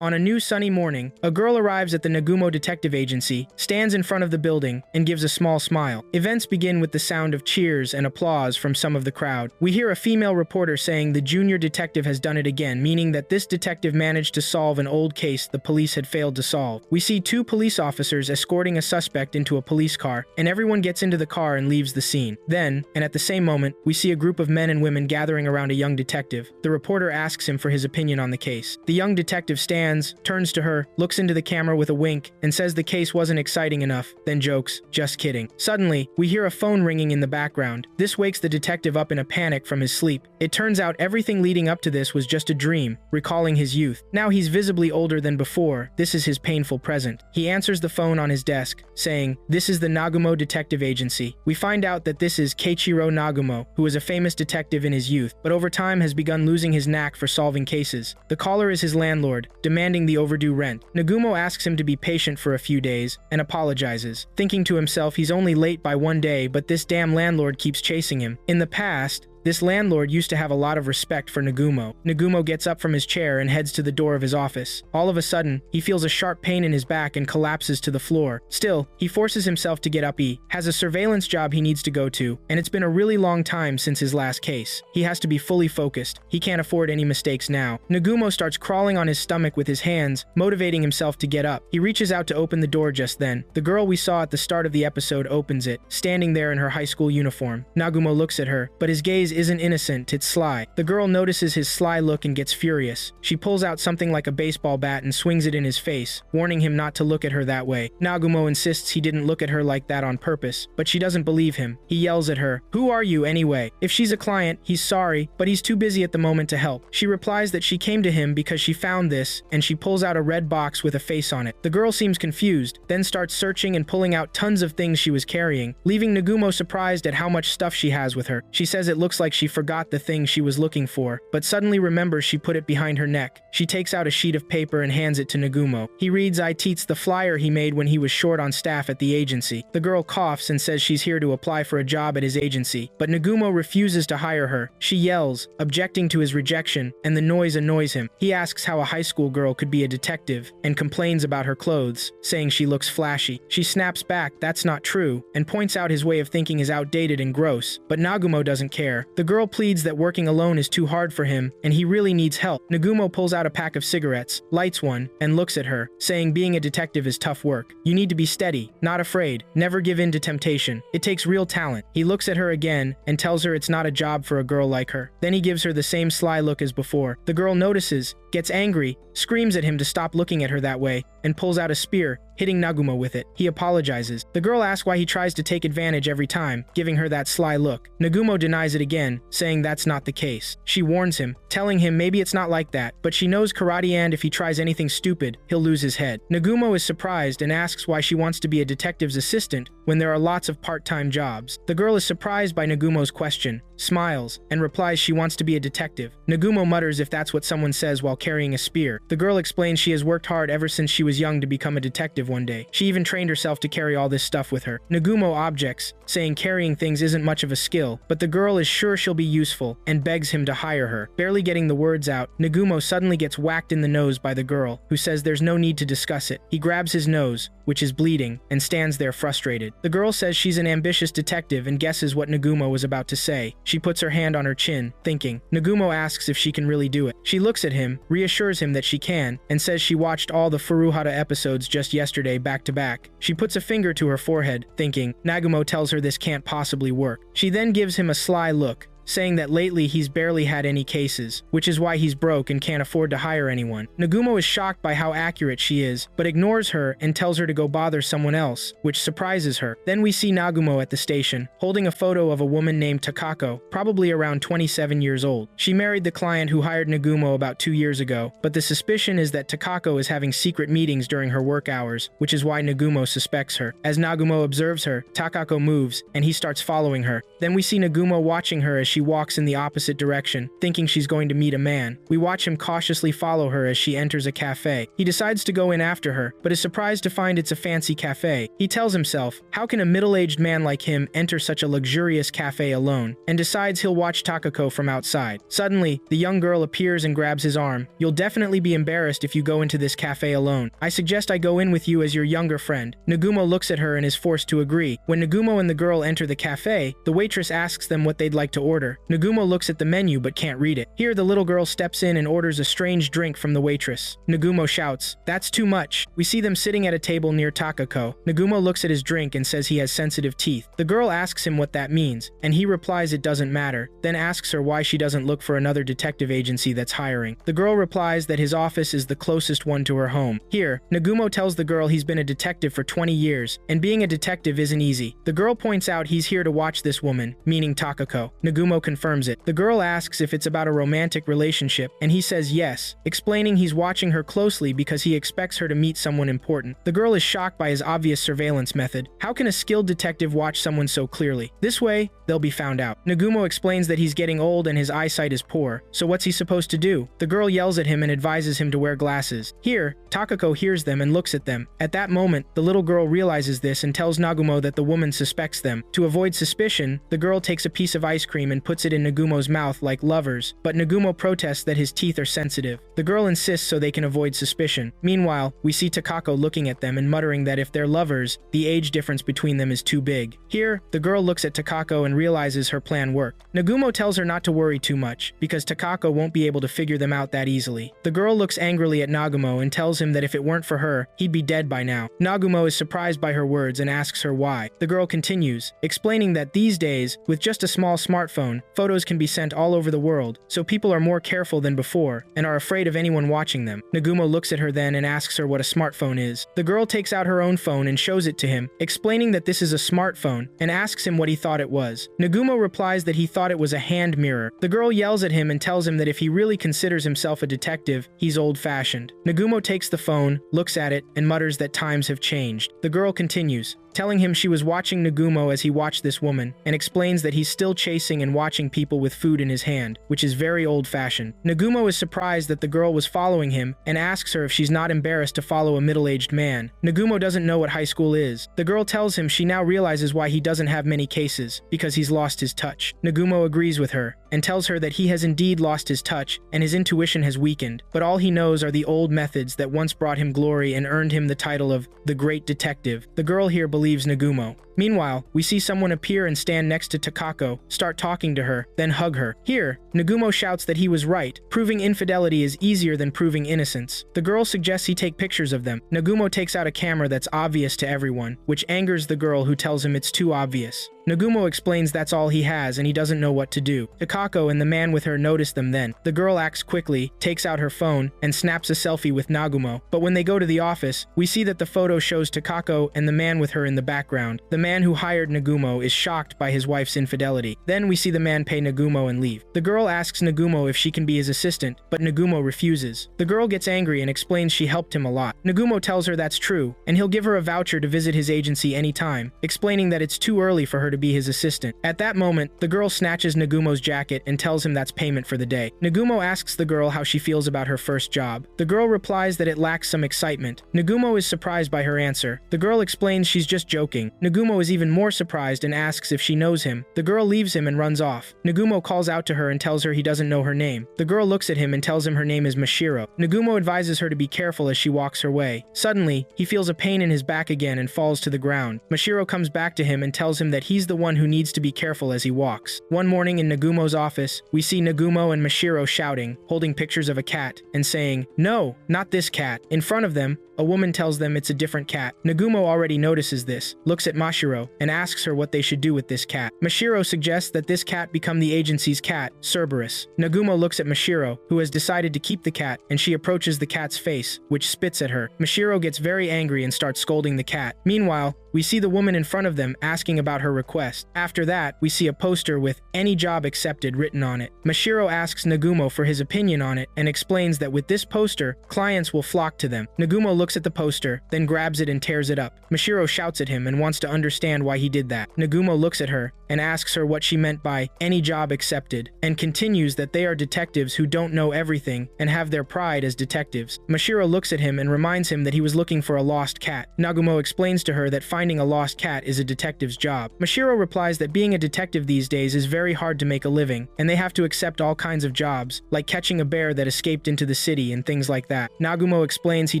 On a new sunny morning, a girl arrives at the Nagumo Detective Agency, stands in front of the building, and gives a small smile. Events begin with the sound of cheers and applause from some of the crowd. We hear a female reporter saying the junior detective has done it again, meaning that this detective managed to solve an old case the police had failed to solve. We see two police officers escorting a suspect into a police car, and everyone gets into the car and leaves the scene. Then, and at the same moment, we see a group of men and women gathering around a young detective. The reporter asks him for his opinion on the case. The young detective stands, turns to her, looks into the camera with a wink, and says the case wasn't exciting enough, then jokes, "Just kidding." Suddenly, we hear a phone ringing in the background. This wakes the detective up in a panic from his sleep. It turns out everything leading up to this was just a dream, recalling his youth. Now he's visibly older than before. This is his painful present. He answers the phone on his desk, saying, "This is the Nagumo Detective Agency." We find out that this is Keiichiro Nagumo, who was a famous detective in his youth, but over time has begun losing his knack for solving cases. The caller is his landlord, demanding the overdue rent. Nagumo asks him to be patient for a few days, and apologizes, thinking to himself he's only late by one day, but this damn landlord keeps chasing him. In the past, this landlord used to have a lot of respect for Nagumo. Nagumo gets up from his chair and heads to the door of his office. All of a sudden, he feels a sharp pain in his back and collapses to the floor. Still, he forces himself to get up. He has a surveillance job he needs to go to, and it's been a really long time since his last case. He has to be fully focused. He can't afford any mistakes now. Nagumo starts crawling on his stomach with his hands, motivating himself to get up. He reaches out to open the door just then. The girl we saw at the start of the episode opens it, standing there in her high school uniform. Nagumo looks at her, but his gaze isn't innocent, it's sly. The girl notices his sly look and gets furious. She pulls out something like a baseball bat and swings it in his face, warning him not to look at her that way. Nagumo insists he didn't look at her like that on purpose, but she doesn't believe him. He yells at her, "Who are you anyway?" If she's a client, he's sorry, but he's too busy at the moment to help. She replies that she came to him because she found this, and she pulls out a red box with a face on it. The girl seems confused, then starts searching and pulling out tons of things she was carrying, leaving Nagumo surprised at how much stuff she has with her. She says it looks like she forgot the thing she was looking for, but suddenly remembers she put it behind her neck. She takes out a sheet of paper and hands it to Nagumo. He reads Ite's the flyer he made when he was short on staff at the agency. The girl coughs and says she's here to apply for a job at his agency, but Nagumo refuses to hire her. She yells, objecting to his rejection, and the noise annoys him. He asks how a high school girl could be a detective, and complains about her clothes, saying she looks flashy. She snaps back, "That's not true," and points out his way of thinking is outdated and gross, but Nagumo doesn't care. The girl pleads that working alone is too hard for him, and he really needs help. Nagumo pulls out a pack of cigarettes, lights one, and looks at her, saying being a detective is tough work. You need to be steady, not afraid, never give in to temptation. It takes real talent. He looks at her again, and tells her it's not a job for a girl like her. Then he gives her the same sly look as before. The girl notices, gets angry, screams at him to stop looking at her that way, and pulls out a spear, hitting Nagumo with it. He apologizes. The girl asks why he tries to take advantage every time, giving her that sly look. Nagumo denies it again, saying that's not the case. She warns him, telling him maybe it's not like that, but she knows karate and if he tries anything stupid, he'll lose his head. Nagumo is surprised and asks why she wants to be a detective's assistant when there are lots of part-time jobs. The girl is surprised by Nagumo's question, smiles, and replies she wants to be a detective. Nagumo mutters if that's what someone says while carrying a spear. The girl explains she has worked hard ever since she was young to become a detective one day. She even trained herself to carry all this stuff with her. Nagumo objects, saying carrying things isn't much of a skill, but the girl is sure she'll be useful, and begs him to hire her. Barely getting the words out, Nagumo suddenly gets whacked in the nose by the girl, who says there's no need to discuss it. He grabs his nose, which is bleeding, and stands there frustrated. The girl says she's an ambitious detective and guesses what Nagumo was about to say. She puts her hand on her chin, thinking. Nagumo asks if she can really do it. She looks at him, reassures him that she can, and says she watched all the Furuhara episodes just yesterday back to back. She puts a finger to her forehead, thinking. Nagumo tells her this can't possibly work. She then gives him a sly look, saying that lately he's barely had any cases, which is why he's broke and can't afford to hire anyone. Nagumo is shocked by how accurate she is, but ignores her and tells her to go bother someone else, which surprises her. Then we see Nagumo at the station, holding a photo of a woman named Takako, probably around 27 years old. She married the client who hired Nagumo about 2 years ago, but the suspicion is that Takako is having secret meetings during her work hours, which is why Nagumo suspects her. As Nagumo observes her, Takako moves, and he starts following her. Then we see Nagumo watching her as she walks in the opposite direction, thinking she's going to meet a man. We watch him cautiously follow her as she enters a cafe. He decides to go in after her, but is surprised to find it's a fancy cafe. He tells himself, how can a middle-aged man like him enter such a luxurious cafe alone? And decides he'll watch Takako from outside. Suddenly, the young girl appears and grabs his arm. You'll definitely be embarrassed if you go into this cafe alone. I suggest I go in with you as your younger friend. Nagumo looks at her and is forced to agree. When Nagumo and the girl enter the cafe, the waitress asks them what they'd like to order. Nagumo looks at the menu but can't read it. Here, the little girl steps in and orders a strange drink from the waitress. Nagumo shouts, "That's too much." We see them sitting at a table near Takako. Nagumo looks at his drink and says he has sensitive teeth. The girl asks him what that means, and he replies it doesn't matter, then asks her why she doesn't look for another detective agency that's hiring. The girl replies that his office is the closest one to her home. Here, Nagumo tells the girl he's been a detective for 20 years, and being a detective isn't easy. The girl points out he's here to watch this woman, meaning Takako. Nagumo confirms it. The girl asks if it's about a romantic relationship, and he says yes, explaining he's watching her closely because he expects her to meet someone important. The girl is shocked by his obvious surveillance method. How can a skilled detective watch someone so clearly? This way, they'll be found out. Nagumo explains that he's getting old and his eyesight is poor, so what's he supposed to do? The girl yells at him and advises him to wear glasses. Here, Takako hears them and looks at them. At that moment, the little girl realizes this and tells Nagumo that the woman suspects them. To avoid suspicion, the girl takes a piece of ice cream and puts it in Nagumo's mouth like lovers, but Nagumo protests that his teeth are sensitive. The girl insists so they can avoid suspicion. Meanwhile, we see Takako looking at them and muttering that if they're lovers, the age difference between them is too big. Here, the girl looks at Takako and realizes her plan worked. Nagumo tells her not to worry too much, because Takako won't be able to figure them out that easily. The girl looks angrily at Nagumo and tells him that if it weren't for her, he'd be dead by now. Nagumo is surprised by her words and asks her why. The girl continues, explaining that these days, with just a small smartphone, photos can be sent all over the world, so people are more careful than before, and are afraid of anyone watching them. Nagumo looks at her then and asks her what a smartphone is. The girl takes out her own phone and shows it to him, explaining that this is a smartphone, and asks him what he thought it was. Nagumo replies that he thought it was a hand mirror. The girl yells at him and tells him that if he really considers himself a detective, he's old-fashioned. Nagumo takes the phone, looks at it, and mutters that times have changed. The girl continues, telling him she was watching Nagumo as he watched this woman, and explains that he's still chasing and watching people with food in his hand, which is very old-fashioned. Nagumo is surprised that the girl was following him, and asks her if she's not embarrassed to follow a middle-aged man. Nagumo doesn't know what high school is. The girl tells him she now realizes why he doesn't have many cases, because he's lost his touch. Nagumo agrees with her, and tells her that he has indeed lost his touch, and his intuition has weakened, but all he knows are the old methods that once brought him glory and earned him the title of the Great Detective. The girl here believes Nagumo. Meanwhile, we see someone appear and stand next to Takako, start talking to her, then hug her. Here, Nagumo shouts that he was right. Proving infidelity is easier than proving innocence. The girl suggests he take pictures of them. Nagumo takes out a camera that's obvious to everyone, which angers the girl who tells him it's too obvious. Nagumo explains that's all he has and he doesn't know what to do. Takako and the man with her notice them then. The girl acts quickly, takes out her phone, and snaps a selfie with Nagumo. But when they go to the office, we see that the photo shows Takako and the man with her in the background. The man who hired Nagumo is shocked by his wife's infidelity. Then we see the man pay Nagumo and leave. The girl asks Nagumo if she can be his assistant, but Nagumo refuses. The girl gets angry and explains she helped him a lot. Nagumo tells her that's true, and he'll give her a voucher to visit his agency anytime, explaining that it's too early for her to be his assistant. At that moment, the girl snatches Nagumo's jacket and tells him that's payment for the day. Nagumo asks the girl how she feels about her first job. The girl replies that it lacks some excitement. Nagumo is surprised by her answer. The girl explains she's just joking. Nagumo is even more surprised and asks if she knows him. The girl leaves him and runs off. Nagumo calls out to her and tells her he doesn't know her name. The girl looks at him and tells him her name is Mashiro. Nagumo advises her to be careful as she walks her way. Suddenly, he feels a pain in his back again and falls to the ground. Mashiro comes back to him and tells him that he's the one who needs to be careful as he walks. One morning in Nagumo's office, we see Nagumo and Mashiro shouting, holding pictures of a cat, and saying, "No, not this cat." In front of them, a woman tells them it's a different cat. Nagumo already notices this, looks at Mashiro, and asks her what they should do with this cat. Mashiro suggests that this cat become the agency's cat, Cerberus. Nagumo looks at Mashiro, who has decided to keep the cat, and she approaches the cat's face, which spits at her. Mashiro gets very angry and starts scolding the cat. Meanwhile, We see the woman in front of them asking about her request. After that, we see a poster with "Any job accepted" written on it. Mashiro asks Nagumo for his opinion on it and explains that with this poster, clients will flock to them. Nagumo looks at the poster, then grabs it and tears it up. Mashiro shouts at him and wants to understand why he did that. Nagumo looks at her and asks her what she meant by "any job accepted," and continues that they are detectives who don't know everything and have their pride as detectives. Mashiro looks at him and reminds him that he was looking for a lost cat. Nagumo explains to her that finding a lost cat is a detective's job. Mashiro replies that being a detective these days is very hard to make a living, and they have to accept all kinds of jobs, like catching a bear that escaped into the city and things like that. Nagumo explains he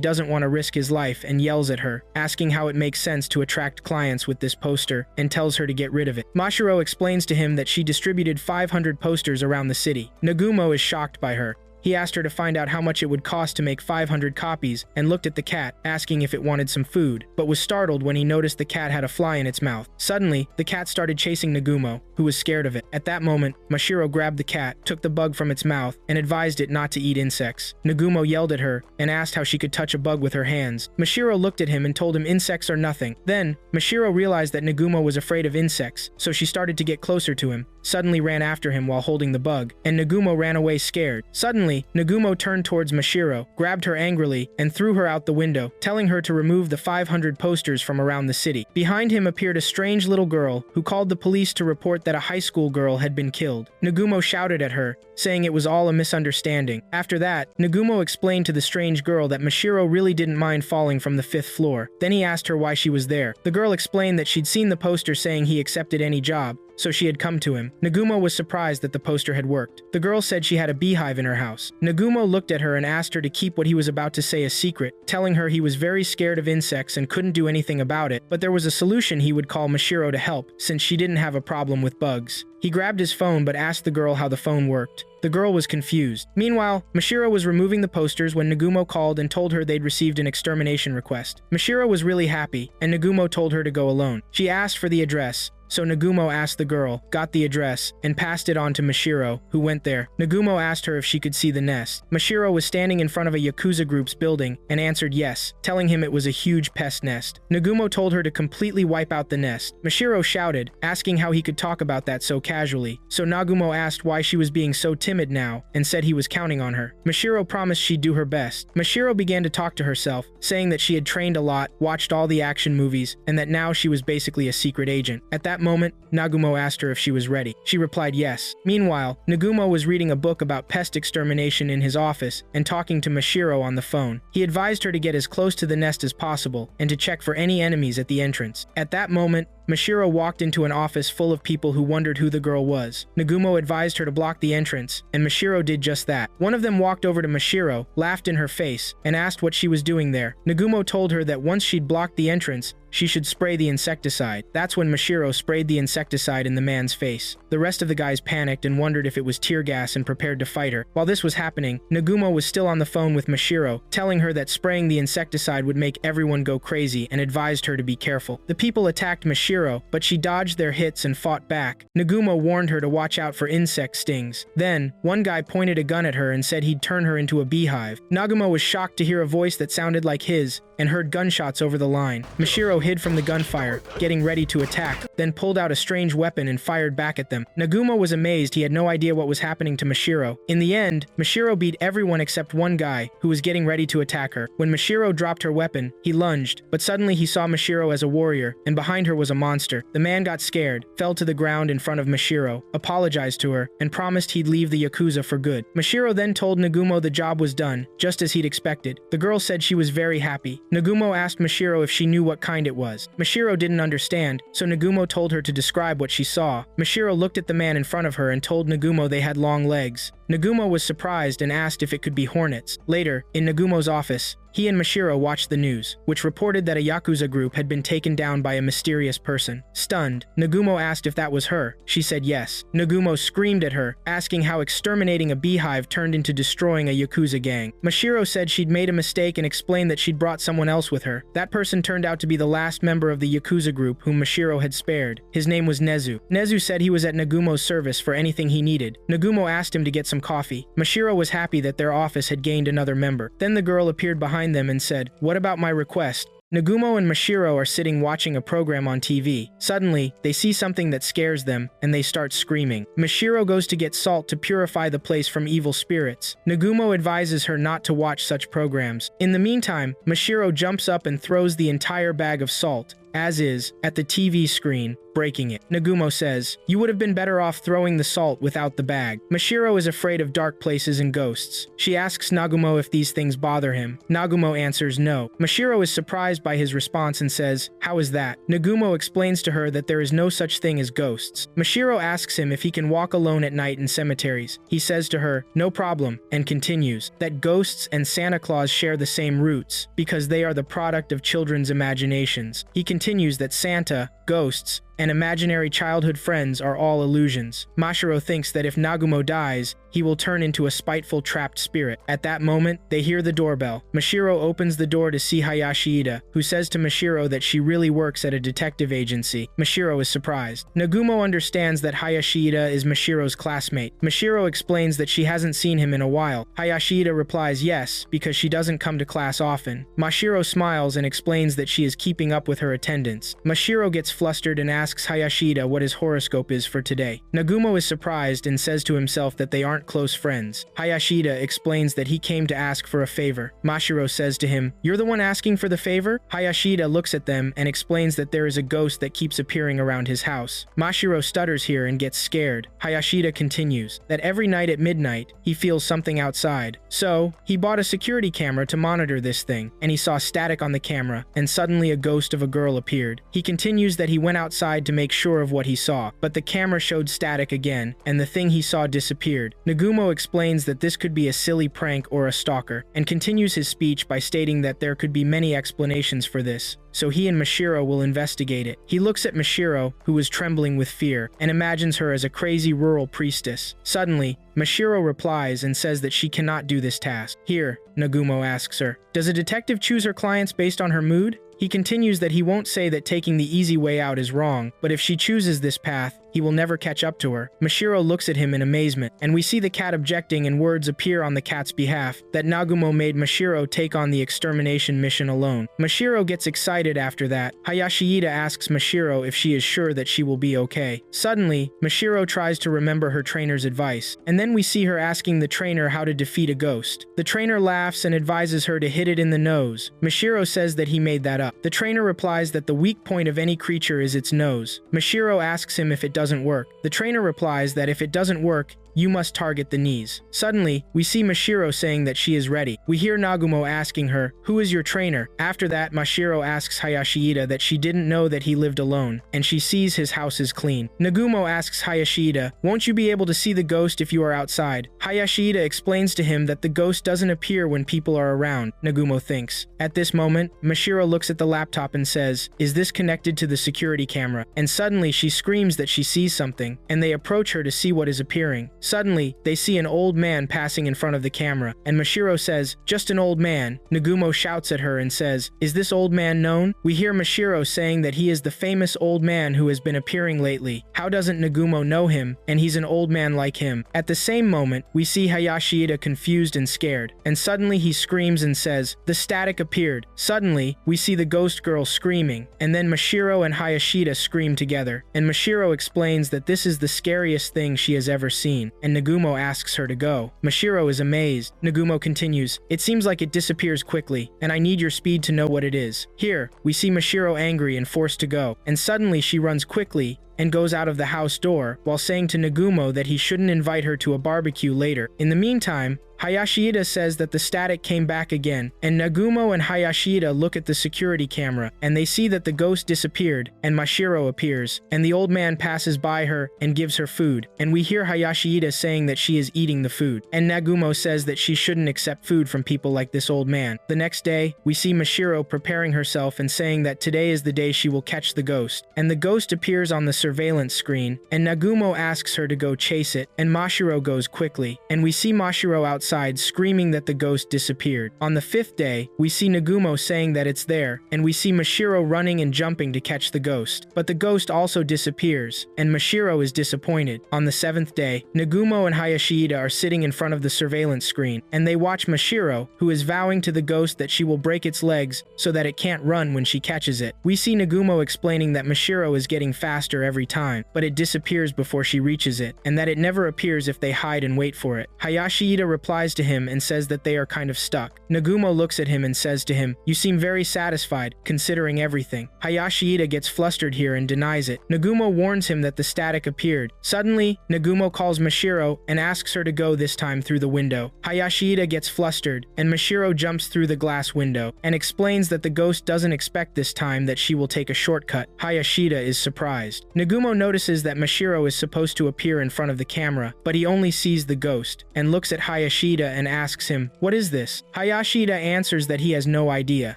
doesn't want to risk his life and yells at her, asking how it makes sense to attract clients with this poster, and tells her to get rid of it. Mashiro explains to him that she distributed 500 posters around the city. Nagumo is shocked by her. He asked her to find out how much it would cost to make 500 copies and looked at the cat, asking if it wanted some food, but was startled when he noticed the cat had a fly in its mouth. Suddenly, the cat started chasing Nagumo, who was scared of it. At that moment, Mashiro grabbed the cat, took the bug from its mouth, and advised it not to eat insects. Nagumo yelled at her and asked how she could touch a bug with her hands. Mashiro looked at him and told him insects are nothing. Then, Mashiro realized that Nagumo was afraid of insects, so she started to get closer to him, suddenly ran after him while holding the bug, and Nagumo ran away scared. Suddenly, Nagumo turned towards Mashiro, grabbed her angrily, and threw her out the window, telling her to remove the 500 posters from around the city. Behind him appeared a strange little girl, who called the police to report that a high school girl had been killed. Nagumo shouted at her, saying it was all a misunderstanding. After that, Nagumo explained to the strange girl that Mashiro really didn't mind falling from the 5th floor. Then he asked her why she was there. The girl explained that she'd seen the poster saying he accepted any job, so she had come to him. Nagumo was surprised that the poster had worked. The girl said she had a beehive in her house. Nagumo looked at her and asked her to keep what he was about to say a secret, telling her he was very scared of insects and couldn't do anything about it, but there was a solution: he would call Mashiro to help, since she didn't have a problem with bugs. He grabbed his phone but asked the girl how the phone worked. The girl was confused. Meanwhile, Mashiro was removing the posters when Nagumo called and told her they'd received an extermination request. Mashiro was really happy, and Nagumo told her to go alone. She asked for the address, so Nagumo asked the girl, got the address, and passed it on to Mashiro, who went there. Nagumo asked her if she could see the nest. Mashiro was standing in front of a Yakuza group's building and answered yes, telling him it was a huge pest nest. Nagumo told her to completely wipe out the nest. Mashiro shouted, asking how he could talk about that so casually, so Nagumo asked why she was being so timid now and said he was counting on her. Mashiro promised she'd do her best. Mashiro began to talk to herself, saying that she had trained a lot, watched all the action movies, and that now she was basically a secret agent. At that moment, Nagumo asked her if she was ready. She replied yes. Meanwhile, Nagumo was reading a book about pest extermination in his office and talking to Mashiro on the phone. He advised her to get as close to the nest as possible and to check for any enemies at the entrance. At that moment, Mashiro walked into an office full of people who wondered who the girl was. Nagumo advised her to block the entrance, and Mashiro did just that. One of them walked over to Mashiro, laughed in her face, and asked what she was doing there. Nagumo told her that once she'd blocked the entrance, she should spray the insecticide. That's when Mashiro sprayed the insecticide in the man's face. The rest of the guys panicked and wondered if it was tear gas and prepared to fight her. While this was happening, Nagumo was still on the phone with Mashiro, telling her that spraying the insecticide would make everyone go crazy and advised her to be careful. The people attacked Mashiro, but she dodged their hits and fought back. Nagumo warned her to watch out for insect stings. Then, one guy pointed a gun at her and said he'd turn her into a beehive. Nagumo was shocked to hear a voice that sounded like his and heard gunshots over the line. Mashiro hid from the gunfire, getting ready to attack, then pulled out a strange weapon and fired back at them. Nagumo was amazed. He had no idea what was happening to Mashiro. In the end, Mashiro beat everyone except one guy, who was getting ready to attack her. When Mashiro dropped her weapon, he lunged, but suddenly he saw Mashiro as a warrior, and behind her was a monster. The man got scared, fell to the ground in front of Mashiro, apologized to her, and promised he'd leave the Yakuza for good. Mashiro then told Nagumo the job was done, just as he'd expected. The girl said she was very happy. Nagumo asked Mashiro if she knew what kind it was. Mashiro didn't understand, so Nagumo told her to describe what she saw. Mashiro looked at the man in front of her and told Nagumo they had long legs. Nagumo was surprised and asked if it could be hornets. Later, in Nagumo's office, he and Mashiro watched the news, which reported that a Yakuza group had been taken down by a mysterious person. Stunned, Nagumo asked if that was her. She said yes. Nagumo screamed at her, asking how exterminating a beehive turned into destroying a Yakuza gang. Mashiro said she'd made a mistake and explained that she'd brought someone else with her. That person turned out to be the last member of the Yakuza group whom Mashiro had spared. His name was Nezu. Nezu said he was at Nagumo's service for anything he needed. Nagumo asked him to get some coffee. Mashiro was happy that their office had gained another member. Then the girl appeared behind them and said, "What about my request?" Nagumo and Mashiro are sitting watching a program on TV. Suddenly, they see something that scares them, and they start screaming. Mashiro goes to get salt to purify the place from evil spirits. Nagumo advises her not to watch such programs. In the meantime, Mashiro jumps up and throws the entire bag of salt, as is, at the TV screen, breaking it. Nagumo says, "You would have been better off throwing the salt without the bag." Mashiro is afraid of dark places and ghosts. She asks Nagumo if these things bother him. Nagumo answers no. Mashiro is surprised by his response and says, "How is that?" Nagumo explains to her that there is no such thing as ghosts. Mashiro asks him if he can walk alone at night in cemeteries. He says to her, "No problem," and continues that ghosts and Santa Claus share the same roots, because they are the product of children's imaginations. He continues that Santa, ghosts, and imaginary childhood friends are all illusions. Mashiro thinks that if Nagumo dies, he will turn into a spiteful trapped spirit. At that moment, they hear the doorbell. Mashiro opens the door to see Hayashi Ida, who says to Mashiro that she really works at a detective agency. Mashiro is surprised. Nagumo understands that Hayashi Ida is Mashiro's classmate. Mashiro explains that she hasn't seen him in a while. Hayashi Ida replies yes, because she doesn't come to class often. Mashiro smiles and explains that she is keeping up with her attendance. Mashiro gets flustered and asks Hayashi Ida what his horoscope is for today. Nagumo is surprised and says to himself that they aren't close friends. Hayashi Ida explains that he came to ask for a favor. Mashiro says to him, "You're the one asking for the favor?" Hayashi Ida looks at them and explains that there is a ghost that keeps appearing around his house. Mashiro stutters here and gets scared. Hayashi Ida continues that every night at midnight, he feels something outside. So, he bought a security camera to monitor this thing, and he saw static on the camera, and suddenly a ghost of a girl appeared. He continues that he went outside to make sure of what he saw, but the camera showed static again, and the thing he saw disappeared. Nagumo explains that this could be a silly prank or a stalker, and continues his speech by stating that there could be many explanations for this, so he and Mashiro will investigate it. He looks at Mashiro, who is trembling with fear, and imagines her as a crazy rural priestess. Suddenly, Mashiro replies and says that she cannot do this task. Here, Nagumo asks her, "Does a detective choose her clients based on her mood?" He continues that he won't say that taking the easy way out is wrong, but if she chooses this path, he will never catch up to her. Mashiro looks at him in amazement, and we see the cat objecting and words appear on the cat's behalf that Nagumo made Mashiro take on the extermination mission alone. Mashiro gets excited after that. Hayashi Ida asks Mashiro if she is sure that she will be okay. Suddenly, Mashiro tries to remember her trainer's advice, and then we see her asking the trainer how to defeat a ghost. The trainer laughs and advises her to hit it in the nose. Mashiro says that he made that up. The trainer replies that the weak point of any creature is its nose. Mashiro asks him if it doesn't work. The trainer replies that if it doesn't work, you must target the knees. Suddenly, we see Mashiro saying that she is ready. We hear Nagumo asking her, "Who is your trainer?" After that, Mashiro asks Hayashi Ida that she didn't know that he lived alone, and she sees his house is clean. Nagumo asks Hayashi Ida, "Won't you be able to see the ghost if you are outside?" Hayashi Ida explains to him that the ghost doesn't appear when people are around, Nagumo thinks. At this moment, Mashiro looks at the laptop and says, "Is this connected to the security camera?" And suddenly she screams that she sees something, and they approach her to see what is appearing. Suddenly, they see an old man passing in front of the camera, and Mashiro says, "Just an old man." Nagumo shouts at her and says, "Is this old man known?" We hear Mashiro saying that he is the famous old man who has been appearing lately. How doesn't Nagumo know him? And he's an old man like him. At the same moment, we see Hayashi Ida confused and scared, and suddenly he screams and says, "The static appeared." Suddenly, we see the ghost girl screaming, and then Mashiro and Hayashi Ida scream together, and Mashiro explains that this is the scariest thing she has ever seen, and Nagumo asks her to go. Mashiro is amazed. Nagumo continues, "It seems like it disappears quickly, and I need your speed to know what it is." Here, we see Mashiro angry and forced to go, and suddenly she runs quickly and goes out of the house door while saying to Nagumo that he shouldn't invite her to a barbecue later. In the meantime, Hayashi Ida says that the static came back again, and Nagumo and Hayashi Ida look at the security camera, and they see that the ghost disappeared, and Mashiro appears, and the old man passes by her and gives her food, and we hear Hayashi Ida saying that she is eating the food, and Nagumo says that she shouldn't accept food from people like this old man. The next day, we see Mashiro preparing herself and saying that today is the day she will catch the ghost, and the ghost appears on the surveillance screen, and Nagumo asks her to go chase it, and Mashiro goes quickly, and we see Mashiro outside outside screaming that the ghost disappeared. On the 5th day, we see Nagumo saying that it's there, and we see Mashiro running and jumping to catch the ghost. But the ghost also disappears, and Mashiro is disappointed. On the 7th day, Nagumo and Hayashida are sitting in front of the surveillance screen, and they watch Mashiro, who is vowing to the ghost that she will break its legs so that it can't run when she catches it. We see Nagumo explaining that Mashiro is getting faster every time, but it disappears before she reaches it, and that it never appears if they hide and wait for it. Hayashida replies to him and says that they are kind of stuck. Nagumo looks at him and says to him, "You seem very satisfied, considering everything." Hayashida gets flustered here and denies it. Nagumo warns him that the static appeared. Suddenly, Nagumo calls Mashiro and asks her to go this time through the window. Hayashida gets flustered, and Mashiro jumps through the glass window and explains that the ghost doesn't expect this time that she will take a shortcut. Hayashida is surprised. Nagumo notices that Mashiro is supposed to appear in front of the camera, but he only sees the ghost, and looks at Hayashida and asks him, "What is this?" Hayashida answers that he has no idea.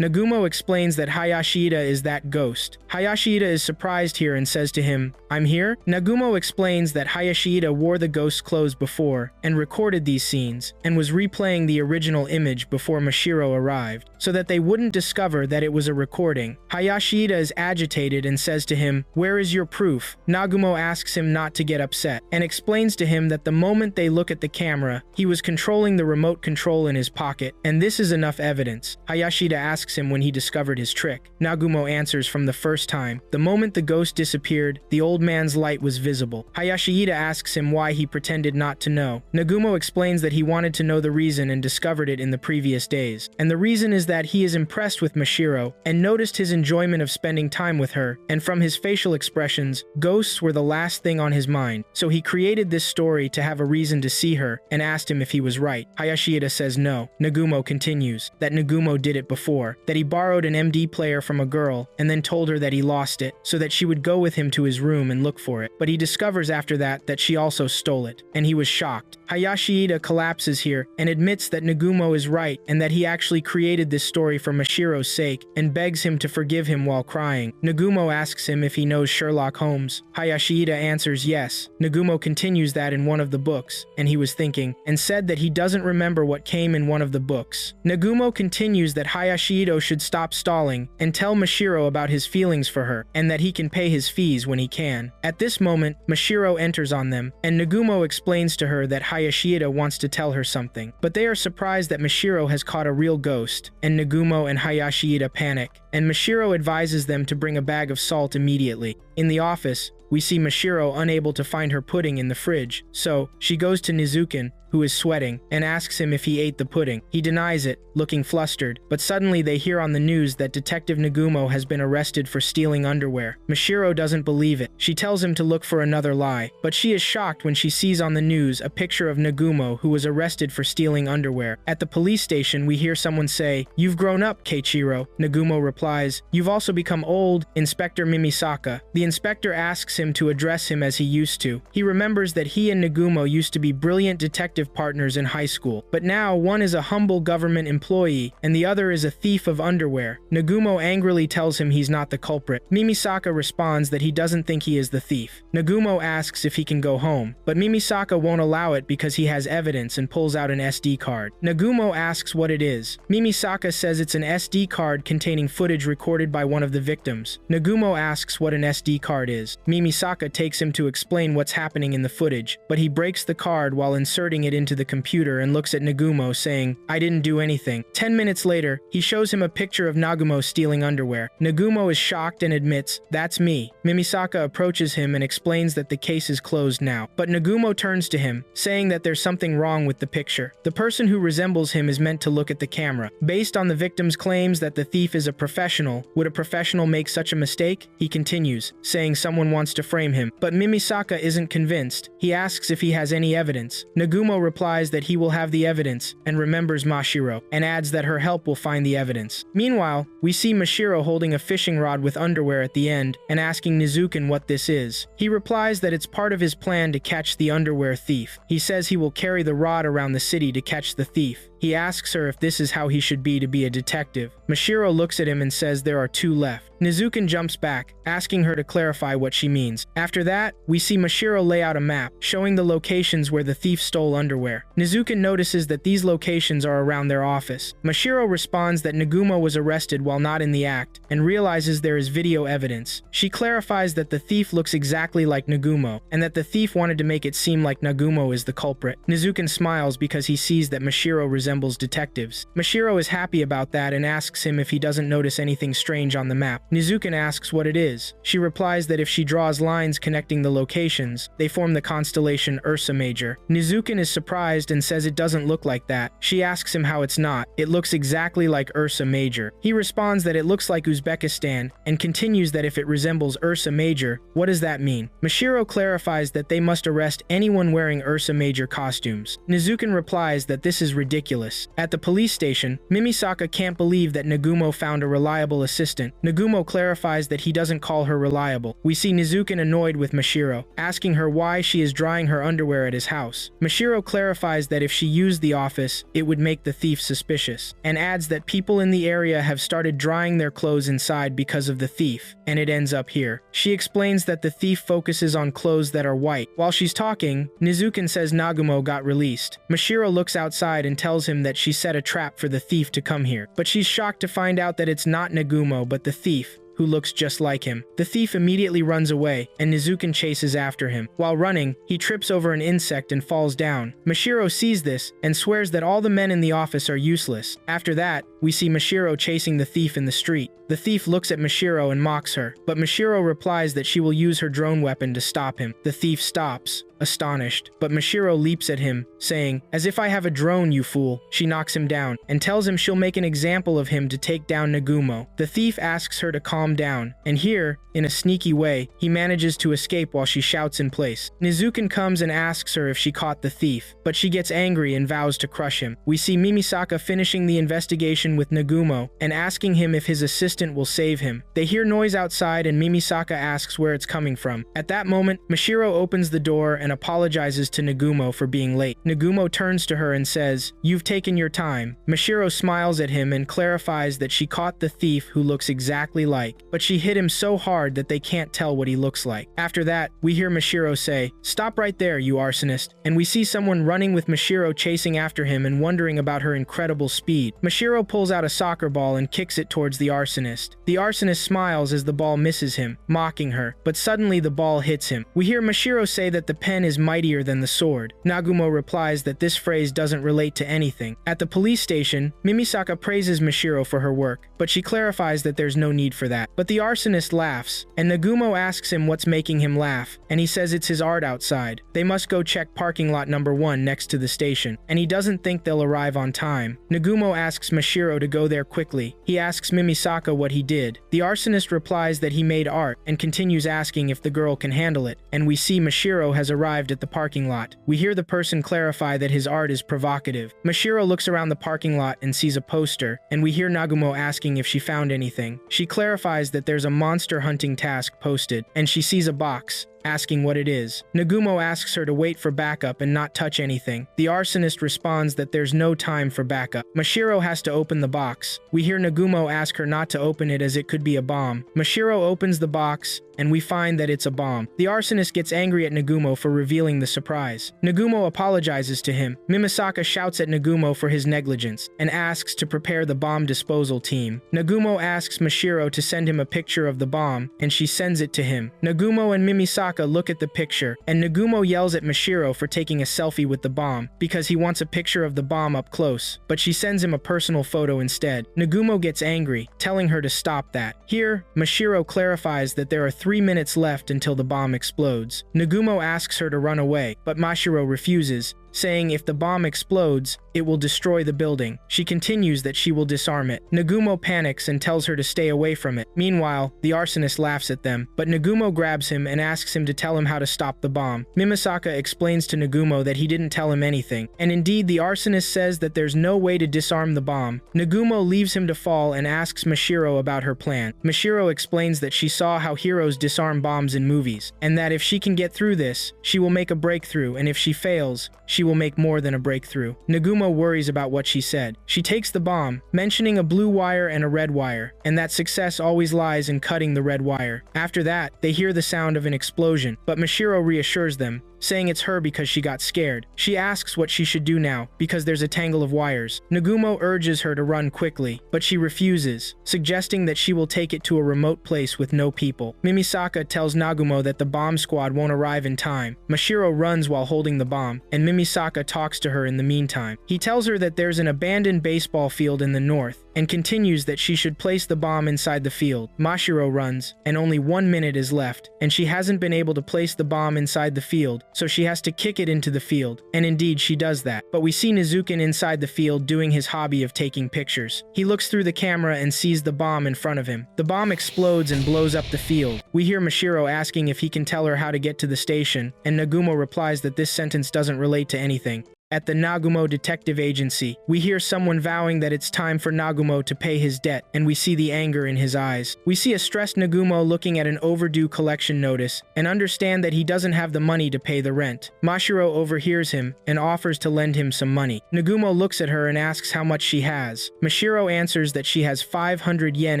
Nagumo explains that Hayashida is that ghost. Hayashida is surprised here and says to him, "I'm here?" Nagumo explains that Hayashida wore the ghost's clothes before, and recorded these scenes, and was replaying the original image before Mashiro arrived, so that they wouldn't discover that it was a recording. Hayashida is agitated and says to him, "Where is your proof?" Nagumo asks him not to get upset, and explains to him that the moment they look at the camera, he was controlling the remote control in his pocket, and this is enough evidence. Hayashida asks him when he discovered his trick. Nagumo answers from the first time. The moment the ghost disappeared, the old man's light was visible. Hayashida asks him why he pretended not to know. Nagumo explains that he wanted to know the reason and discovered it in the previous days. And the reason is that he is impressed with Mashiro, and noticed his enjoyment of spending time with her, and from his facial expressions, ghosts were the last thing on his mind. So he created this story to have a reason to see her, and asked him if he was right. Hayashida says no. Nagumo continues that Nagumo did it before, that he borrowed an MD player from a girl, and then told her that he lost it, so that she would go with him to his room and look for it. But he discovers after that she also stole it, and he was shocked. Hayashida collapses here, and admits that Nagumo is right, and that he actually created this story for Mashiro's sake, and begs him to forgive him while crying. Nagumo asks him if he knows Sherlock Holmes. Hayashida answers yes. Nagumo continues that in one of the books, and he was thinking, and said that he doesn't remember what came in one of the books. Nagumo continues that Hayashida should stop stalling, and tell Mashiro about his feelings for her, and that he can pay his fees when he can. At this moment, Mashiro enters on them, and Nagumo explains to her that Hayashida wants to tell her something. But they are surprised that Mashiro has caught a real ghost, and Nagumo and Hayashida panic, and Mashiro advises them to bring a bag of salt immediately. In the office, we see Mashiro unable to find her pudding in the fridge, so she goes to Nizukin, who is sweating, and asks him if he ate the pudding. He denies it, looking flustered, but suddenly they hear on the news that Detective Nagumo has been arrested for stealing underwear. Mashiro doesn't believe it. She tells him to look for another lie, but she is shocked when she sees on the news a picture of Nagumo, who was arrested for stealing underwear. At the police station, we hear someone say, "You've grown up, Keiichiro." Nagumo replies, "You've also become old, Inspector Mimisaka." The inspector asks him to address him as he used to. He remembers that he and Nagumo used to be brilliant detective partners in high school, but now one is a humble government employee and the other is a thief of underwear. Nagumo angrily tells him he's not the culprit. Mimisaka responds that he doesn't think he is the thief. Nagumo asks if he can go home, but Mimisaka won't allow it because he has evidence and pulls out an SD card. Nagumo asks what it is. Mimisaka says it's an SD card containing footage recorded by one of the victims. Nagumo asks what an SD card is. Mimisaka takes him to explain what's happening in the footage, but he breaks the card while inserting it into the computer and looks at Nagumo saying, "I didn't do anything." 10 minutes later, he shows him a picture of Nagumo stealing underwear. Nagumo is shocked and admits, "That's me." Mimisaka approaches him and explains that the case is closed now, but Nagumo turns to him, saying that there's something wrong with the picture. The person who resembles him is meant to look at the camera. Based on the victim's claims that the thief is a professional, would a professional make such a mistake? He continues, saying someone wants to frame him, but Mimisaka isn't convinced. He asks if he has any evidence. Nagumo replies that he will have the evidence, and remembers Mashiro, and adds that her help will find the evidence. Meanwhile, we see Mashiro holding a fishing rod with underwear at the end, and asking Nizukin what this is. He replies that it's part of his plan to catch the underwear thief. He says he will carry the rod around the city to catch the thief. He asks her if this is how he should be to be a detective. Mashiro looks at him and says there are 2 left. Nezuko jumps back, asking her to clarify what she means. After that, we see Mashiro lay out a map, showing the locations where the thief stole underwear. Nezuko notices that these locations are around their office. Mashiro responds that Nagumo was arrested while not in the act, and realizes there is video evidence. She clarifies that the thief looks exactly like Nagumo, and that the thief wanted to make it seem like Nagumo is the culprit. Nezuko smiles because he sees that Mashiro resembles detectives. Mashiro is happy about that and asks him if he doesn't notice anything strange on the map. Nezuko asks what it is. She replies that if she draws lines connecting the locations, they form the constellation Ursa Major. Nezuko is surprised and says it doesn't look like that. She asks him how it's not. It looks exactly like Ursa Major. He responds that it looks like Uzbekistan, and continues that if it resembles Ursa Major, what does that mean? Mashiro clarifies that they must arrest anyone wearing Ursa Major costumes. Nezuko replies that this is ridiculous. At the police station, Mimisaka can't believe that Nagumo found a reliable assistant. Nagumo clarifies that he doesn't call her reliable. We see Nezuko annoyed with Mashiro, asking her why she is drying her underwear at his house. Mashiro clarifies that if she used the office, it would make the thief suspicious, and adds that people in the area have started drying their clothes inside because of the thief, and it ends up here. She explains that the thief focuses on clothes that are white. While she's talking, Nezuko says Nagumo got released. Mashiro looks outside and tells him that she set a trap for the thief to come here, but she's shocked to find out that it's not Nagumo but the thief, who looks just like him. The thief immediately runs away, and Nezuko chases after him. While running, he trips over an insect and falls down. Mashiro sees this, and swears that all the men in the office are useless. After that, we see Mashiro chasing the thief in the street. The thief looks at Mashiro and mocks her, but Mashiro replies that she will use her drone weapon to stop him. The thief stops, astonished, but Mashiro leaps at him, saying, "As if I have a drone, you fool." She knocks him down, and tells him she'll make an example of him to take down Nagumo. The thief asks her to calm down, and here, in a sneaky way, he manages to escape while she shouts in place. Nezuko comes and asks her if she caught the thief, but she gets angry and vows to crush him. We see Mimisaka finishing the investigation with Nagumo, and asking him if his assistant will save him. They hear noise outside and Mimisaka asks where it's coming from. At that moment, Mashiro opens the door and apologizes to Nagumo for being late. Nagumo turns to her and says, "You've taken your time." Mashiro smiles at him and clarifies that she caught the thief who looks exactly like, but she hit him so hard that they can't tell what he looks like. After that, we hear Mashiro say, "Stop right there, you arsonist," and we see someone running with Mashiro chasing after him and wondering about her incredible speed. Mashiro pulls out a soccer ball and kicks it towards the arsonist. The arsonist smiles as the ball misses him, mocking her, but suddenly the ball hits him. We hear Mashiro say that the pen is mightier than the sword. Nagumo replies that this phrase doesn't relate to anything. At the police station, Mimisaka praises Mashiro for her work, but she clarifies that there's no need for that. But the arsonist laughs, and Nagumo asks him what's making him laugh, and he says it's his art outside. They must go check parking lot number 1 next to the station, and he doesn't think they'll arrive on time. Nagumo asks Mashiro to go there quickly. He asks Mimisaka what he did. The arsonist replies that he made art, and continues asking if the girl can handle it, and we see Mashiro has arrived at the parking lot. We hear the person clarify that his art is provocative. Mashiro looks around the parking lot and sees a poster, and we hear Nagumo asking if she found anything. She clarifies that there's a monster hunting task posted, and she sees a box, asking what it is. Nagumo asks her to wait for backup and not touch anything. The arsonist responds that there's no time for backup. Mashiro has to open the box. We hear Nagumo ask her not to open it as it could be a bomb. Mashiro opens the box, and we find that it's a bomb. The arsonist gets angry at Nagumo for revealing the surprise. Nagumo apologizes to him. Mimisaka shouts at Nagumo for his negligence, and asks to prepare the bomb disposal team. Nagumo asks Mashiro to send him a picture of the bomb, and she sends it to him. Nagumo and Mimisaka look at the picture, and Nagumo yells at Mashiro for taking a selfie with the bomb, because he wants a picture of the bomb up close, but she sends him a personal photo instead. Nagumo gets angry, telling her to stop that. Here, Mashiro clarifies that there are 3 minutes left until the bomb explodes. Nagumo asks her to run away, but Mashiro refuses, saying if the bomb explodes, it will destroy the building. She continues that she will disarm it. Nagumo panics and tells her to stay away from it. Meanwhile, the arsonist laughs at them, but Nagumo grabs him and asks him to tell him how to stop the bomb. Mimisaka explains to Nagumo that he didn't tell him anything, and indeed the arsonist says that there's no way to disarm the bomb. Nagumo leaves him to fall and asks Mashiro about her plan. Mashiro explains that she saw how heroes disarm bombs in movies, and that if she can get through this, she will make a breakthrough, and if she fails, she she will make more than a breakthrough. Nagumo worries about what she said. She takes the bomb, mentioning a blue wire and a red wire, and that success always lies in cutting the red wire. After that, they hear the sound of an explosion, but Mashiro reassures them, saying it's her because she got scared. She asks what she should do now, because there's a tangle of wires. Nagumo urges her to run quickly, but she refuses, suggesting that she will take it to a remote place with no people. Mimisaka tells Nagumo that the bomb squad won't arrive in time. Mashiro runs while holding the bomb, and Mimisaka talks to her in the meantime. He tells her that there's an abandoned baseball field in the north, and continues that she should place the bomb inside the field. Mashiro runs, and only 1 minute is left, and she hasn't been able to place the bomb inside the field, so she has to kick it into the field. And indeed, she does that. But we see Nezukin inside the field doing his hobby of taking pictures. He looks through the camera and sees the bomb in front of him. The bomb explodes and blows up the field. We hear Mashiro asking if he can tell her how to get to the station, and Nagumo replies that this sentence doesn't relate to anything. At the Nagumo Detective Agency, we hear someone vowing that it's time for Nagumo to pay his debt, and we see the anger in his eyes. We see a stressed Nagumo looking at an overdue collection notice, and understand that he doesn't have the money to pay the rent. Mashiro overhears him, and offers to lend him some money. Nagumo looks at her and asks how much she has. Mashiro answers that she has 500 yen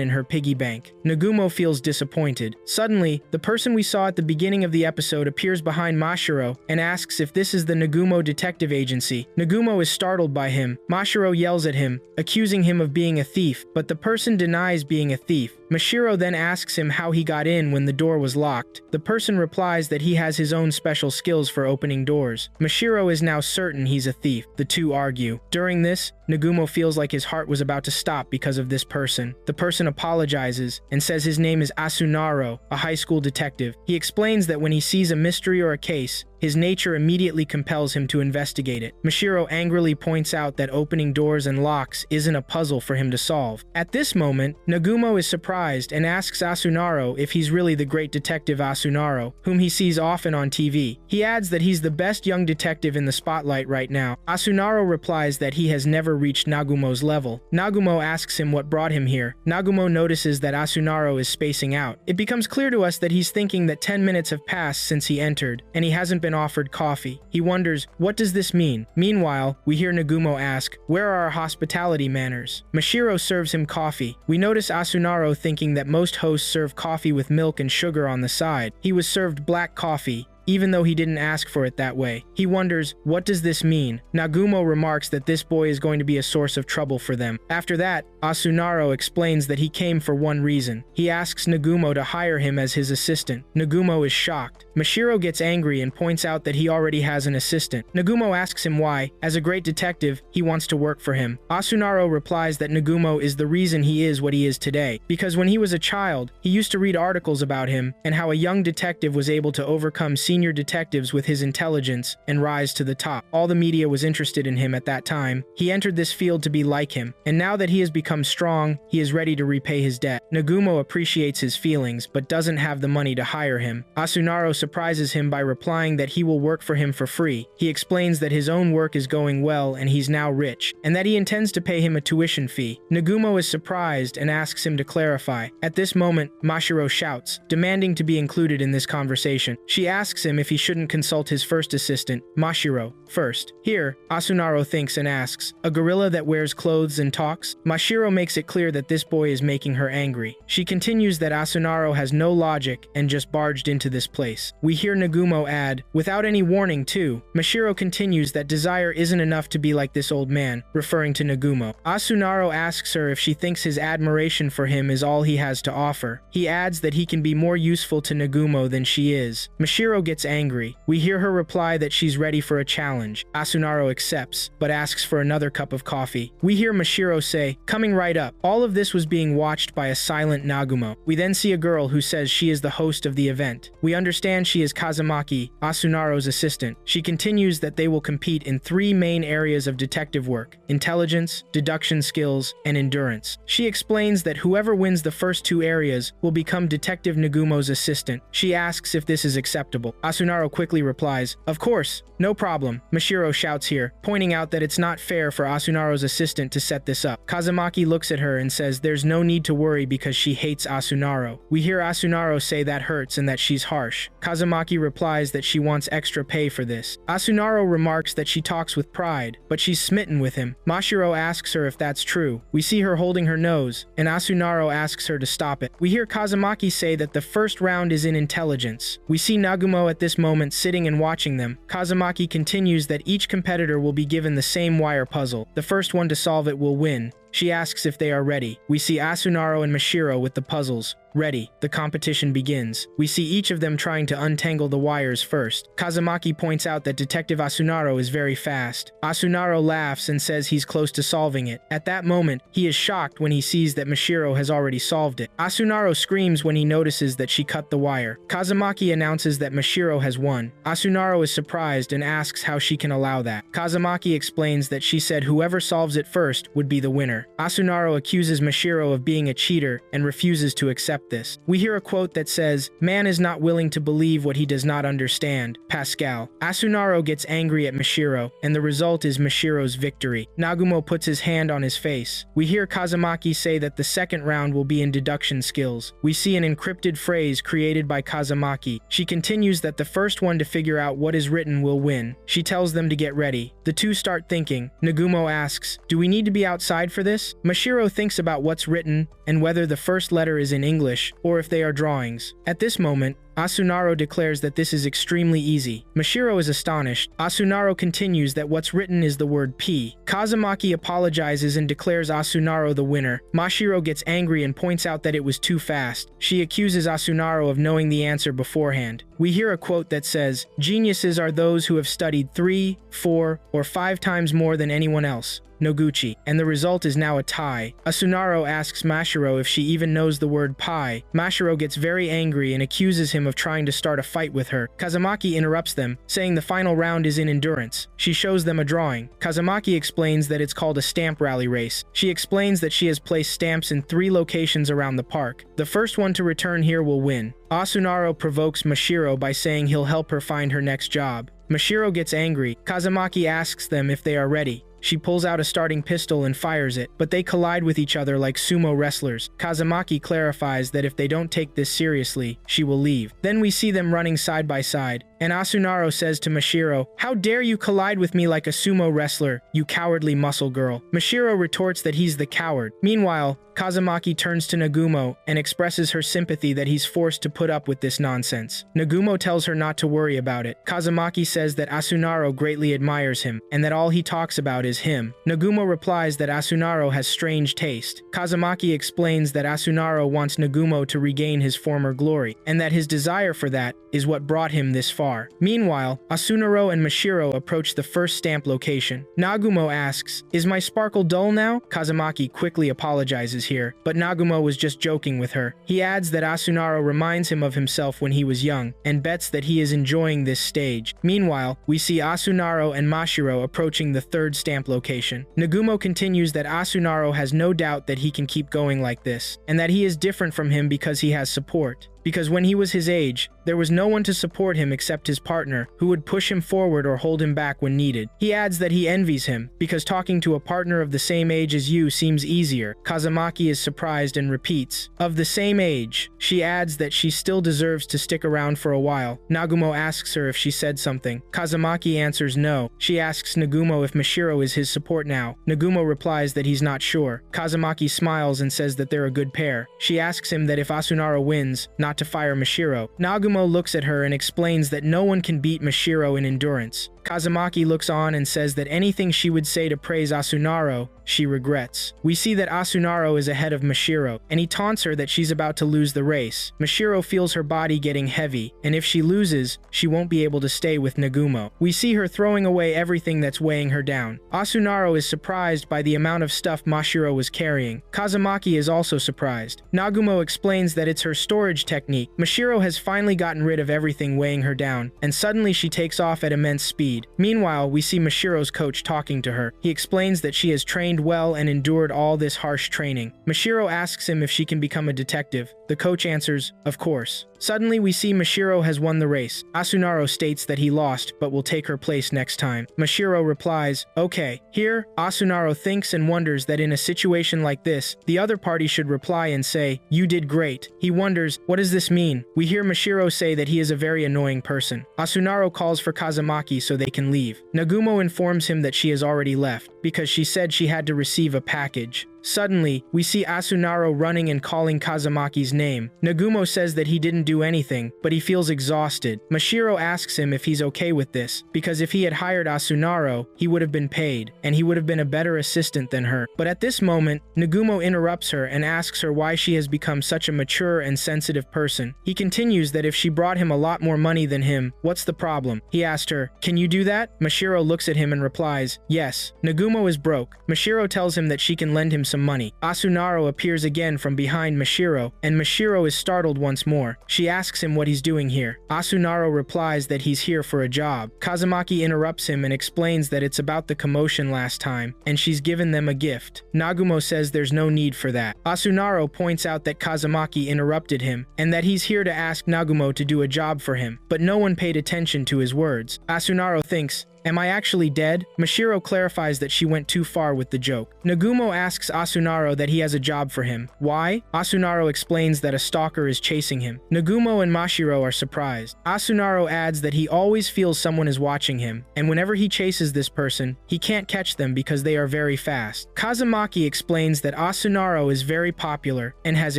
in her piggy bank. Nagumo feels disappointed. Suddenly, the person we saw at the beginning of the episode appears behind Mashiro, and asks if this is the Nagumo Detective Agency. Nagumo is startled by him. Mashiro yells at him, accusing him of being a thief, but the person denies being a thief. Mashiro then asks him how he got in when the door was locked. The person replies that he has his own special skills for opening doors. Mashiro is now certain he's a thief. The two argue. During this, Nagumo feels like his heart was about to stop because of this person. The person apologizes and says his name is Asunaro, a high school detective. He explains that when he sees a mystery or a case, his nature immediately compels him to investigate it. Mashiro angrily points out that opening doors and locks isn't a puzzle for him to solve. At this moment, Nagumo is surprised and asks Asunaro if he's really the great detective Asunaro, whom he sees often on TV. He adds that he's the best young detective in the spotlight right now. Asunaro replies that he has never reached Nagumo's level. Nagumo asks him what brought him here. Nagumo notices that Asunaro is spacing out. It becomes clear to us that he's thinking that 10 minutes have passed since he entered, and he hasn't been offered coffee. He wonders, what does this mean? Meanwhile, we hear Nagumo ask, where are our hospitality manners? Mashiro serves him coffee. We notice Asunaro thinking that most hosts serve coffee with milk and sugar on the side. He was served black coffee, even though he didn't ask for it that way. He wonders, what does this mean? Nagumo remarks that this boy is going to be a source of trouble for them. After that, Asunaro explains that he came for one reason. He asks Nagumo to hire him as his assistant. Nagumo is shocked. Mashiro gets angry and points out that he already has an assistant. Nagumo asks him why. As a great detective, he wants to work for him. Asunaro replies that Nagumo is the reason he is what he is today, because when he was a child, he used to read articles about him and how a young detective was able to overcome senior detectives with his intelligence and rise to the top. All the media was interested in him at that time. He entered this field to be like him, and now that he has become strong, he is ready to repay his debt. Nagumo appreciates his feelings, but doesn't have the money to hire him. Asunaro surprises him by replying that he will work for him for free. He explains that his own work is going well and he's now rich, and that he intends to pay him a tuition fee. Nagumo is surprised and asks him to clarify. At this moment, Mashiro shouts, demanding to be included in this conversation. She asks him if he shouldn't consult his first assistant, Mashiro, first. Here, Asunaro thinks and asks, a gorilla that wears clothes and talks? Mashiro makes it clear that this boy is making her angry. She continues that Asunaro has no logic and just barged into this place. We hear Nagumo add, without any warning too. Mashiro continues that desire isn't enough to be like this old man, referring to Nagumo. Asunaro asks her if she thinks his admiration for him is all he has to offer. He adds that he can be more useful to Nagumo than she is. Mashiro gets angry. We hear her reply that she's ready for a challenge. Asunaro accepts, but asks for another cup of coffee. We hear Mashiro say, coming right up. All of this was being watched by a silent Nagumo. We then see a girl who says she is the host of the event. We understand she is Kazumaki, Asunaro's assistant. She continues that they will compete in 3 main areas of detective work: intelligence, deduction skills, and endurance. She explains that whoever wins the first 2 areas will become Detective Nagumo's assistant. She asks if this is acceptable. Asunaro quickly replies, of course, no problem. Mashiro shouts here, pointing out that it's not fair for Asunaro's assistant to set this up. Kazumaki looks at her and says there's no need to worry because she hates Asunaro. We hear Asunaro say that hurts and that she's harsh. Kazumaki replies that she wants extra pay for this. Asunaro remarks that she talks with pride, but she's smitten with him. Mashiro asks her if that's true. We see her holding her nose, and Asunaro asks her to stop it. We hear Kazumaki say that the first round is in intelligence. We see Nagumo at this moment sitting and watching them. Kazumaki continues that each competitor will be given the same wire puzzle. The first one to solve it will win. She asks if they are ready. We see Asunaro and Mashiro with the puzzles. Ready. The competition begins. We see each of them trying to untangle the wires first. Kazumaki points out that Detective Asunaro is very fast. Asunaro laughs and says he's close to solving it. At that moment, he is shocked when he sees that Mashiro has already solved it. Asunaro screams when he notices that she cut the wire. Kazumaki announces that Mashiro has won. Asunaro is surprised and asks how she can allow that. Kazumaki explains that she said whoever solves it first would be the winner. Asunaro accuses Mashiro of being a cheater and refuses to accept this. We hear a quote that says, "Man is not willing to believe what he does not understand." Pascal. Asunaro gets angry at Mashiro, and the result is Mashiro's victory. Nagumo puts his hand on his face. We hear Kazumaki say that the second round will be in deduction skills. We see an encrypted phrase created by Kazumaki. She continues that the first one to figure out what is written will win. She tells them to get ready. The two start thinking. Nagumo asks, "Do we need to be outside for this?" Mashiro thinks about what's written and whether the first letter is in English or if they are drawings. At this moment, Asunaro declares that this is extremely easy. Mashiro is astonished. Asunaro continues that what's written is the word P. Kazumaki apologizes and declares Asunaro the winner. Mashiro gets angry and points out that it was too fast. She accuses Asunaro of knowing the answer beforehand. We hear a quote that says, "Geniuses are those who have studied 3, 4, or 5 times more than anyone else." Noguchi, and the result is now a tie. Asunaro asks Mashiro if she even knows the word pie. Mashiro gets very angry and accuses him of trying to start a fight with her. Kazumaki interrupts them, saying the final round is in endurance. She shows them a drawing. Kazumaki explains that it's called a stamp rally race. She explains that she has placed stamps in 3 locations around the park. The first one to return here will win. Asunaro provokes Mashiro by saying he'll help her find her next job. Mashiro gets angry. Kazumaki asks them if they are ready. She pulls out a starting pistol and fires it, but they collide with each other like sumo wrestlers. Kazumaki clarifies that if they don't take this seriously, she will leave. Then we see them running side by side, and Asunaro says to Mashiro, "How dare you collide with me like a sumo wrestler, you cowardly muscle girl." Mashiro retorts that he's the coward. Meanwhile, Kazumaki turns to Nagumo and expresses her sympathy that he's forced to put up with this nonsense. Nagumo tells her not to worry about it. Kazumaki says that Asunaro greatly admires him, and that all he talks about is him. Nagumo replies that Asunaro has strange taste. Kazumaki explains that Asunaro wants Nagumo to regain his former glory, and that his desire for that is what brought him this far. Meanwhile, Asunaro and Mashiro approach the first stamp location. Nagumo asks, "Is my sparkle dull now?" Kazumaki quickly apologizes here, but Nagumo was just joking with her. He adds that Asunaro reminds him of himself when he was young, and bets that he is enjoying this stage. Meanwhile, we see Asunaro and Mashiro approaching the third stamp location. Nagumo continues that Asunaro has no doubt that he can keep going like this, and that he is different from him because he has support. Because when he was his age, there was no one to support him except his partner, who would push him forward or hold him back when needed. He adds that he envies him, because talking to a partner of the same age as you seems easier. Kazumaki is surprised and repeats, "Of the same age." She adds that she still deserves to stick around for a while. Nagumo asks her if she said something. Kazumaki answers no. She asks Nagumo if Mashiro is his support now. Nagumo replies that he's not sure. Kazumaki smiles and says that they're a good pair. She asks him that if Asunaro wins, not to fire Mashiro. Nagumo looks at her and explains that no one can beat Mashiro in endurance. Kazumaki looks on and says that anything she would say to praise Asunaro, she regrets. We see that Asunaro is ahead of Mashiro, and he taunts her that she's about to lose the race. Mashiro feels her body getting heavy, and if she loses, she won't be able to stay with Nagumo. We see her throwing away everything that's weighing her down. Asunaro is surprised by the amount of stuff Mashiro was carrying. Kazumaki is also surprised. Nagumo explains that it's her storage technique. Mashiro has finally gotten rid of everything weighing her down, and suddenly she takes off at immense speed. Meanwhile, we see Mashiro's coach talking to her. He explains that she has trained well and endured all this harsh training. Mashiro asks him if she can become a detective. The coach answers, "Of course." Suddenly, we see Mashiro has won the race. Asunaro states that he lost, but will take her place next time. Mashiro replies, okay. Here, Asunaro thinks and wonders that in a situation like this, the other party should reply and say, you did great. He wonders, what does this mean? We hear Mashiro say that he is a very annoying person. Asunaro calls for Kazamaki so they can leave. Nagumo informs him that she has already left, because she said she had to receive a package. Suddenly, we see Asunaro running and calling Kazamaki's name. Nagumo says that he didn't do anything, but he feels exhausted. Mashiro asks him if he's okay with this, because if he had hired Asunaro, he would have been paid, and he would have been a better assistant than her. But at this moment, Nagumo interrupts her and asks her why she has become such a mature and sensitive person. He continues that if she brought him a lot more money than him, what's the problem? He asked her, can you do that? Mashiro looks at him and replies, yes. Nagumo is broke. Mashiro tells him that she can lend him some money. Asunaro appears again from behind Mashiro, and Mashiro is startled once more. She asks him what he's doing here. Asunaro replies that he's here for a job. Kazamaki interrupts him and explains that it's about the commotion last time, and she's given them a gift. Nagumo says there's no need for that. Asunaro points out that Kazamaki interrupted him, and that he's here to ask Nagumo to do a job for him, but no one paid attention to his words. Asunaro thinks, am I actually dead? Mashiro clarifies that she went too far with the joke. Nagumo asks Asunaro that he has a job for him. Why? Asunaro explains that a stalker is chasing him. Nagumo and Mashiro are surprised. Asunaro adds that he always feels someone is watching him, and whenever he chases this person, he can't catch them because they are very fast. Kazamaki explains that Asunaro is very popular and has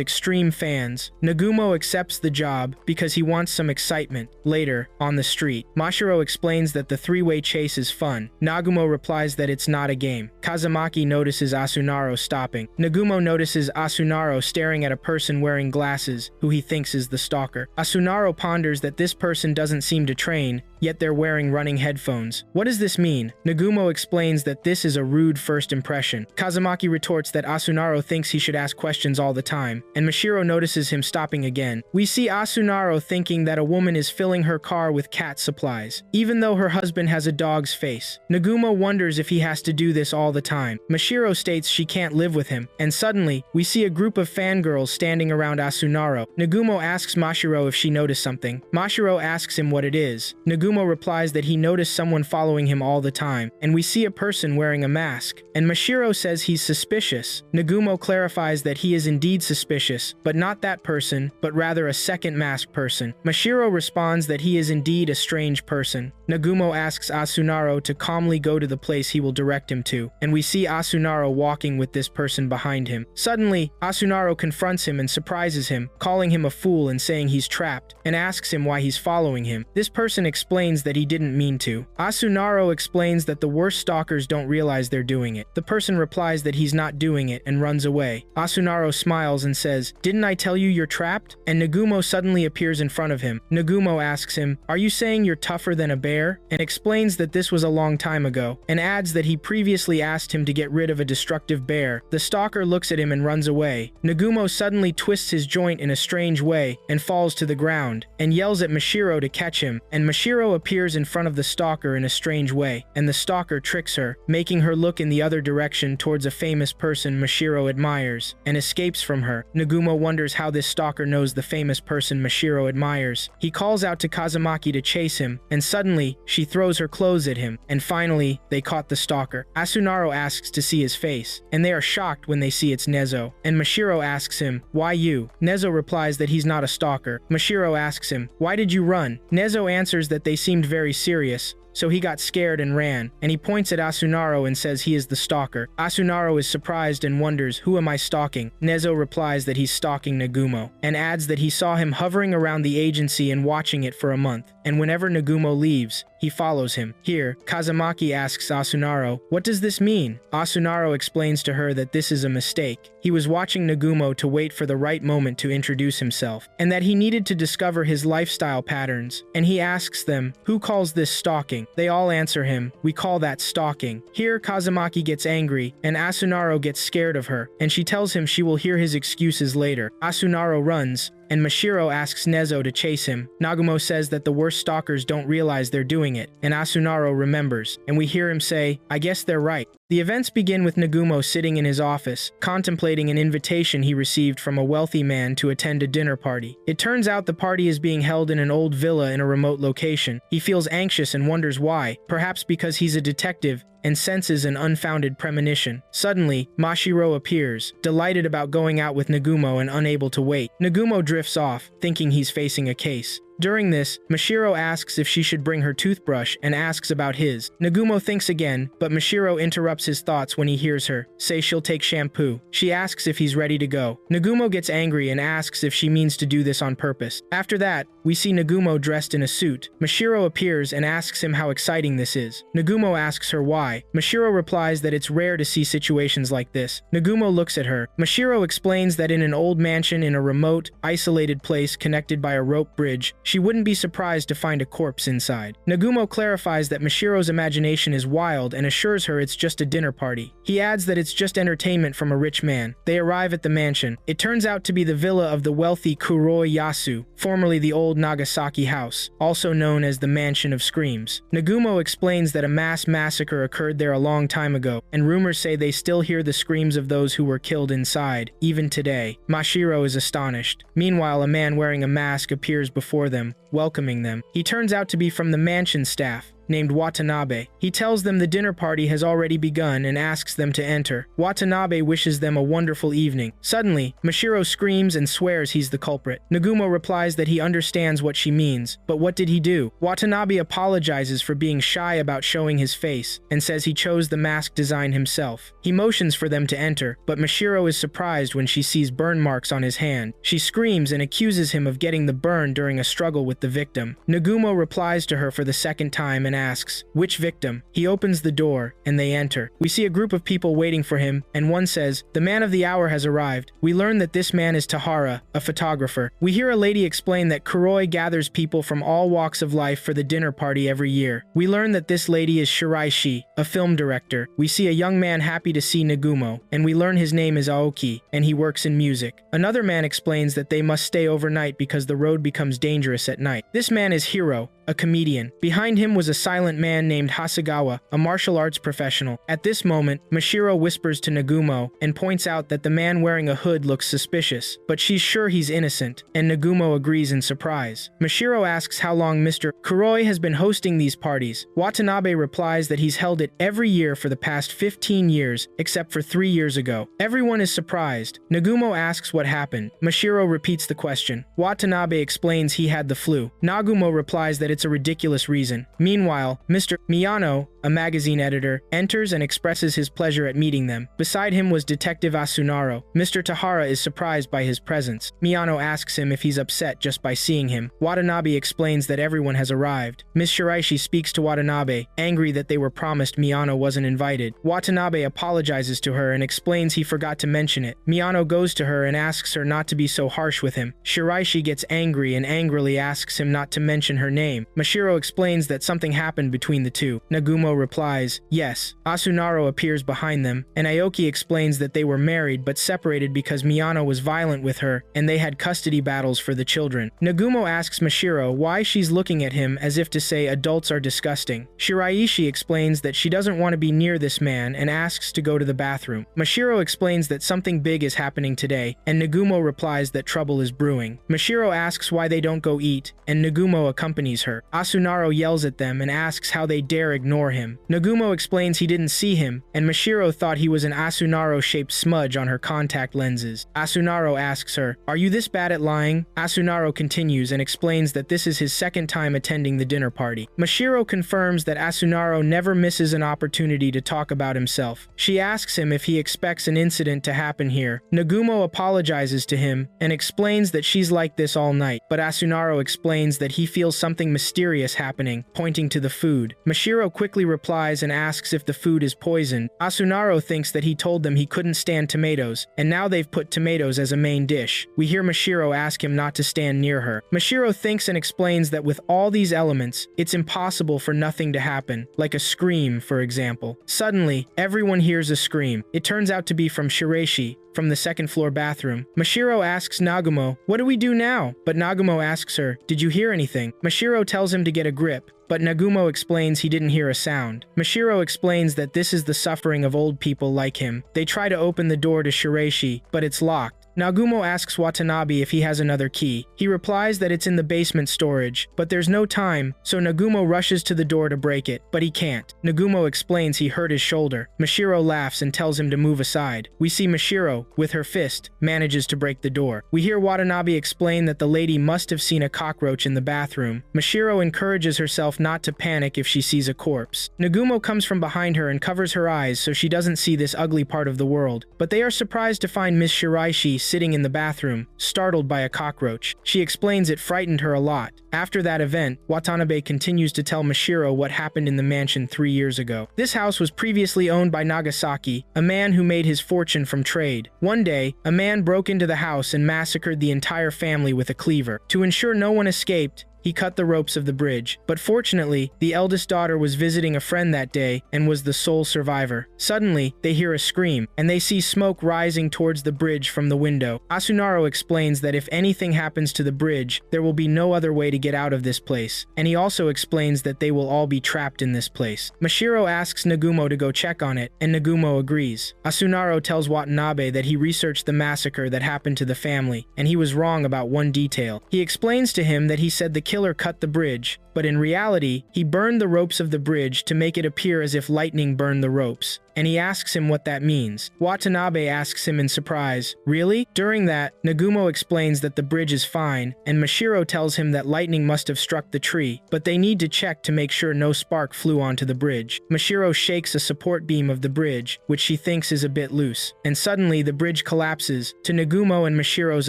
extreme fans. Nagumo accepts the job because he wants some excitement. Later, on the street, Mashiro explains that the three-way chase is fun. Nagumo replies that it's not a game. Kazamaki notices Asunaro stopping. Nagumo notices Asunaro staring at a person wearing glasses, who he thinks is the stalker. Asunaro ponders that this person doesn't seem to train, yet they're wearing running headphones. What does this mean? Nagumo explains that this is a rude first impression. Kazamaki retorts that Asunaro thinks he should ask questions all the time, and Mashiro notices him stopping again. We see Asunaro thinking that a woman is filling her car with cat supplies, even though her husband has a dog's face. Nagumo wonders if he has to do this all the time. Mashiro states she can't live with him, and suddenly, we see a group of fangirls standing around Asunaro. Nagumo asks Mashiro if she noticed something. Mashiro asks him what it is. Nagumo replies that he noticed someone following him all the time, and we see a person wearing a mask, and Mashiro says he's suspicious. Nagumo clarifies that he is indeed suspicious, but not that person, but rather a second masked person. Mashiro responds that he is indeed a strange person. Nagumo asks Asunaro to calmly go to the place he will direct him to, and we see Asunaro walking with this person behind him. Suddenly, Asunaro confronts him and surprises him, calling him a fool and saying he's trapped, and asks him why he's following him. This person explains that he didn't mean to. Asunaro explains that the worst stalkers don't realize they're doing it. The person replies that he's not doing it and runs away. Asunaro smiles and says, didn't I tell you you're trapped? And Nagumo suddenly appears in front of him. Nagumo asks him, are you saying you're tougher than a bear? And explains that this was a long time ago, and adds that he previously asked him to get rid of a destructive bear. The stalker looks at him and runs away. Nagumo suddenly twists his joint in a strange way and falls to the ground, and yells at Mashiro to catch him, and Mashiro appears in front of the stalker in a strange way, and the stalker tricks her, making her look in the other direction towards a famous person Mashiro admires, and escapes from her. Nagumo wonders how this stalker knows the famous person Mashiro admires. He calls out to Kazamaki to chase him, and suddenly, she throws her clothes at him, and finally, they caught the stalker. Asunaro asks to see his face, and they are shocked when they see it's Nezo, and Mashiro asks him, why you? Nezo replies that he's not a stalker. Mashiro asks him, why did you run? Nezo answers that they seemed very serious, so he got scared and ran, and he points at Asunaro and says he is the stalker. Asunaro is surprised and wonders, who am I stalking? Nezo replies that he's stalking Nagumo, and adds that he saw him hovering around the agency and watching it for a month, and whenever Nagumo leaves, he follows him. Here, Kazamaki asks Asunaro, what does this mean? Asunaro explains to her that this is a mistake. He was watching Nagumo to wait for the right moment to introduce himself, and that he needed to discover his lifestyle patterns, and he asks them, who calls this stalking? They all answer him, we call that stalking. Here, Kazamaki gets angry, and Asunaro gets scared of her, and she tells him she will hear his excuses later. Asunaro runs, and Mashiro asks Nezo to chase him. Nagumo says that the worst stalkers don't realize they're doing it, and Asunaro remembers, and we hear him say, "I guess they're right." The events begin with Nagumo sitting in his office, contemplating an invitation he received from a wealthy man to attend a dinner party. It turns out the party is being held in an old villa in a remote location. He feels anxious and wonders why, perhaps because he's a detective and senses an unfounded premonition. Suddenly, Mashiro appears, delighted about going out with Nagumo and unable to wait. Nagumo drifts off, thinking he's facing a case. During this, Mashiro asks if she should bring her toothbrush and asks about his. Nagumo thinks again, but Mashiro interrupts his thoughts when he hears her say she'll take shampoo. She asks if he's ready to go. Nagumo gets angry and asks if she means to do this on purpose. After that, we see Nagumo dressed in a suit. Mashiro appears and asks him how exciting this is. Nagumo asks her why. Mashiro replies that it's rare to see situations like this. Nagumo looks at her. Mashiro explains that in an old mansion in a remote, isolated place connected by a rope bridge, she wouldn't be surprised to find a corpse inside. Nagumo clarifies that Mashiro's imagination is wild and assures her it's just a dinner party. He adds that it's just entertainment from a rich man. They arrive at the mansion. It turns out to be the villa of the wealthy Kuroi Yasu, formerly the old Nagasaki house, also known as the Mansion of Screams. Nagumo explains that a mass massacre occurred there a long time ago, and rumors say they still hear the screams of those who were killed inside, even today. Mashiro is astonished. Meanwhile, a man wearing a mask appears before them, welcoming them. He turns out to be from the mansion staff, named Watanabe. He tells them the dinner party has already begun and asks them to enter. Watanabe wishes them a wonderful evening. Suddenly, Mashiro screams and swears he's the culprit. Nagumo replies that he understands what she means, but what did he do? Watanabe apologizes for being shy about showing his face and says he chose the mask design himself. He motions for them to enter, but Mashiro is surprised when she sees burn marks on his hand. She screams and accuses him of getting the burn during a struggle with the victim. Nagumo replies to her for the second time and asks, "Which victim?" He opens the door, and they enter. We see a group of people waiting for him, and one says, "The man of the hour has arrived." We learn that this man is Tahara, a photographer. We hear a lady explain that Kuroi gathers people from all walks of life for the dinner party every year. We learn that this lady is Shiraishi, a film director. We see a young man happy to see Nagumo, and we learn his name is Aoki, and he works in music. Another man explains that they must stay overnight because the road becomes dangerous at night. This man is Hiro, a comedian. Behind him was a silent man named Hasegawa, a martial arts professional. At this moment, Mashiro whispers to Nagumo and points out that the man wearing a hood looks suspicious, but she's sure he's innocent, and Nagumo agrees in surprise. Mashiro asks how long Mr. Kuroi has been hosting these parties. Watanabe replies that he's held it every year for the past 15 years, except for 3 years ago. Everyone is surprised. Nagumo asks what happened. Mashiro repeats the question. Watanabe explains he had the flu. Nagumo replies that it's a ridiculous reason. Meanwhile, Mr. Miyano, a magazine editor, enters and expresses his pleasure at meeting them. Beside him was Detective Asunaro. Mr. Tahara is surprised by his presence. Miyano asks him if he's upset just by seeing him. Watanabe explains that everyone has arrived. Miss Shiraishi speaks to Watanabe, angry that they were promised Miyano wasn't invited. Watanabe apologizes to her and explains he forgot to mention it. Miyano goes to her and asks her not to be so harsh with him. Shiraishi gets angry and angrily asks him not to mention her name. Mashiro explains that something happened between the two. Nagumo replies, yes. Asunaro appears behind them, and Aoki explains that they were married but separated because Miyano was violent with her, and they had custody battles for the children. Nagumo asks Mashiro why she's looking at him as if to say adults are disgusting. Shiraishi explains that she doesn't want to be near this man and asks to go to the bathroom. Mashiro explains that something big is happening today, and Nagumo replies that trouble is brewing. Mashiro asks why they don't go eat, and Nagumo accompanies her. Asunaro yells at them and asks how they dare ignore him. Nagumo explains he didn't see him, and Mashiro thought he was an Asunaro-shaped smudge on her contact lenses. Asunaro asks her, "Are you this bad at lying?" Asunaro continues and explains that this is his second time attending the dinner party. Mashiro confirms that Asunaro never misses an opportunity to talk about himself. She asks him if he expects an incident to happen here. Nagumo apologizes to him and explains that she's like this all night, but Asunaro explains that he feels something mysterious mysterious happening, pointing to the food. Mashiro quickly replies and asks if the food is poisoned. Asunaro thinks that he told them he couldn't stand tomatoes, and now they've put tomatoes as a main dish. We hear Mashiro ask him not to stand near her. Mashiro thinks and explains that with all these elements, it's impossible for nothing to happen, like a scream, for example. Suddenly, everyone hears a scream. It turns out to be from Shiraishi, from the second-floor bathroom. Mashiro asks Nagumo, "What do we do now?" But Nagumo asks her, "Did you hear anything?" Mashiro tells him to get a grip, but Nagumo explains he didn't hear a sound. Mashiro explains that this is the suffering of old people like him. They try to open the door to Shiraishi, but it's locked. Nagumo asks Watanabe if he has another key. He replies that it's in the basement storage, but there's no time, so Nagumo rushes to the door to break it, but he can't. Nagumo explains he hurt his shoulder. Mashiro laughs and tells him to move aside. We see Mashiro, with her fist, manages to break the door. We hear Watanabe explain that the lady must have seen a cockroach in the bathroom. Mashiro encourages herself not to panic if she sees a corpse. Nagumo comes from behind her and covers her eyes so she doesn't see this ugly part of the world, but they are surprised to find Miss Shiraishi sitting in the bathroom, startled by a cockroach. She explains it frightened her a lot. After that event, Watanabe continues to tell Mashiro what happened in the mansion 3 years ago. This house was previously owned by Nagasaki, a man who made his fortune from trade. One day, a man broke into the house and massacred the entire family with a cleaver. To ensure no one escaped, he cut the ropes of the bridge. But fortunately, the eldest daughter was visiting a friend that day and was the sole survivor. Suddenly, they hear a scream, and they see smoke rising towards the bridge from the window. Asunaro explains that if anything happens to the bridge, there will be no other way to get out of this place, and he also explains that they will all be trapped in this place. Mashiro asks Nagumo to go check on it, and Nagumo agrees. Asunaro tells Watanabe that he researched the massacre that happened to the family, and he was wrong about one detail. He explains to him that he said the killer cut the bridge, but in reality, he burned the ropes of the bridge to make it appear as if lightning burned the ropes, and he asks him what that means. Watanabe asks him in surprise, "Really?" During that, Nagumo explains that the bridge is fine, and Mashiro tells him that lightning must have struck the tree, but they need to check to make sure no spark flew onto the bridge. Mashiro shakes a support beam of the bridge, which she thinks is a bit loose, and suddenly the bridge collapses. To Nagumo and Mashiro's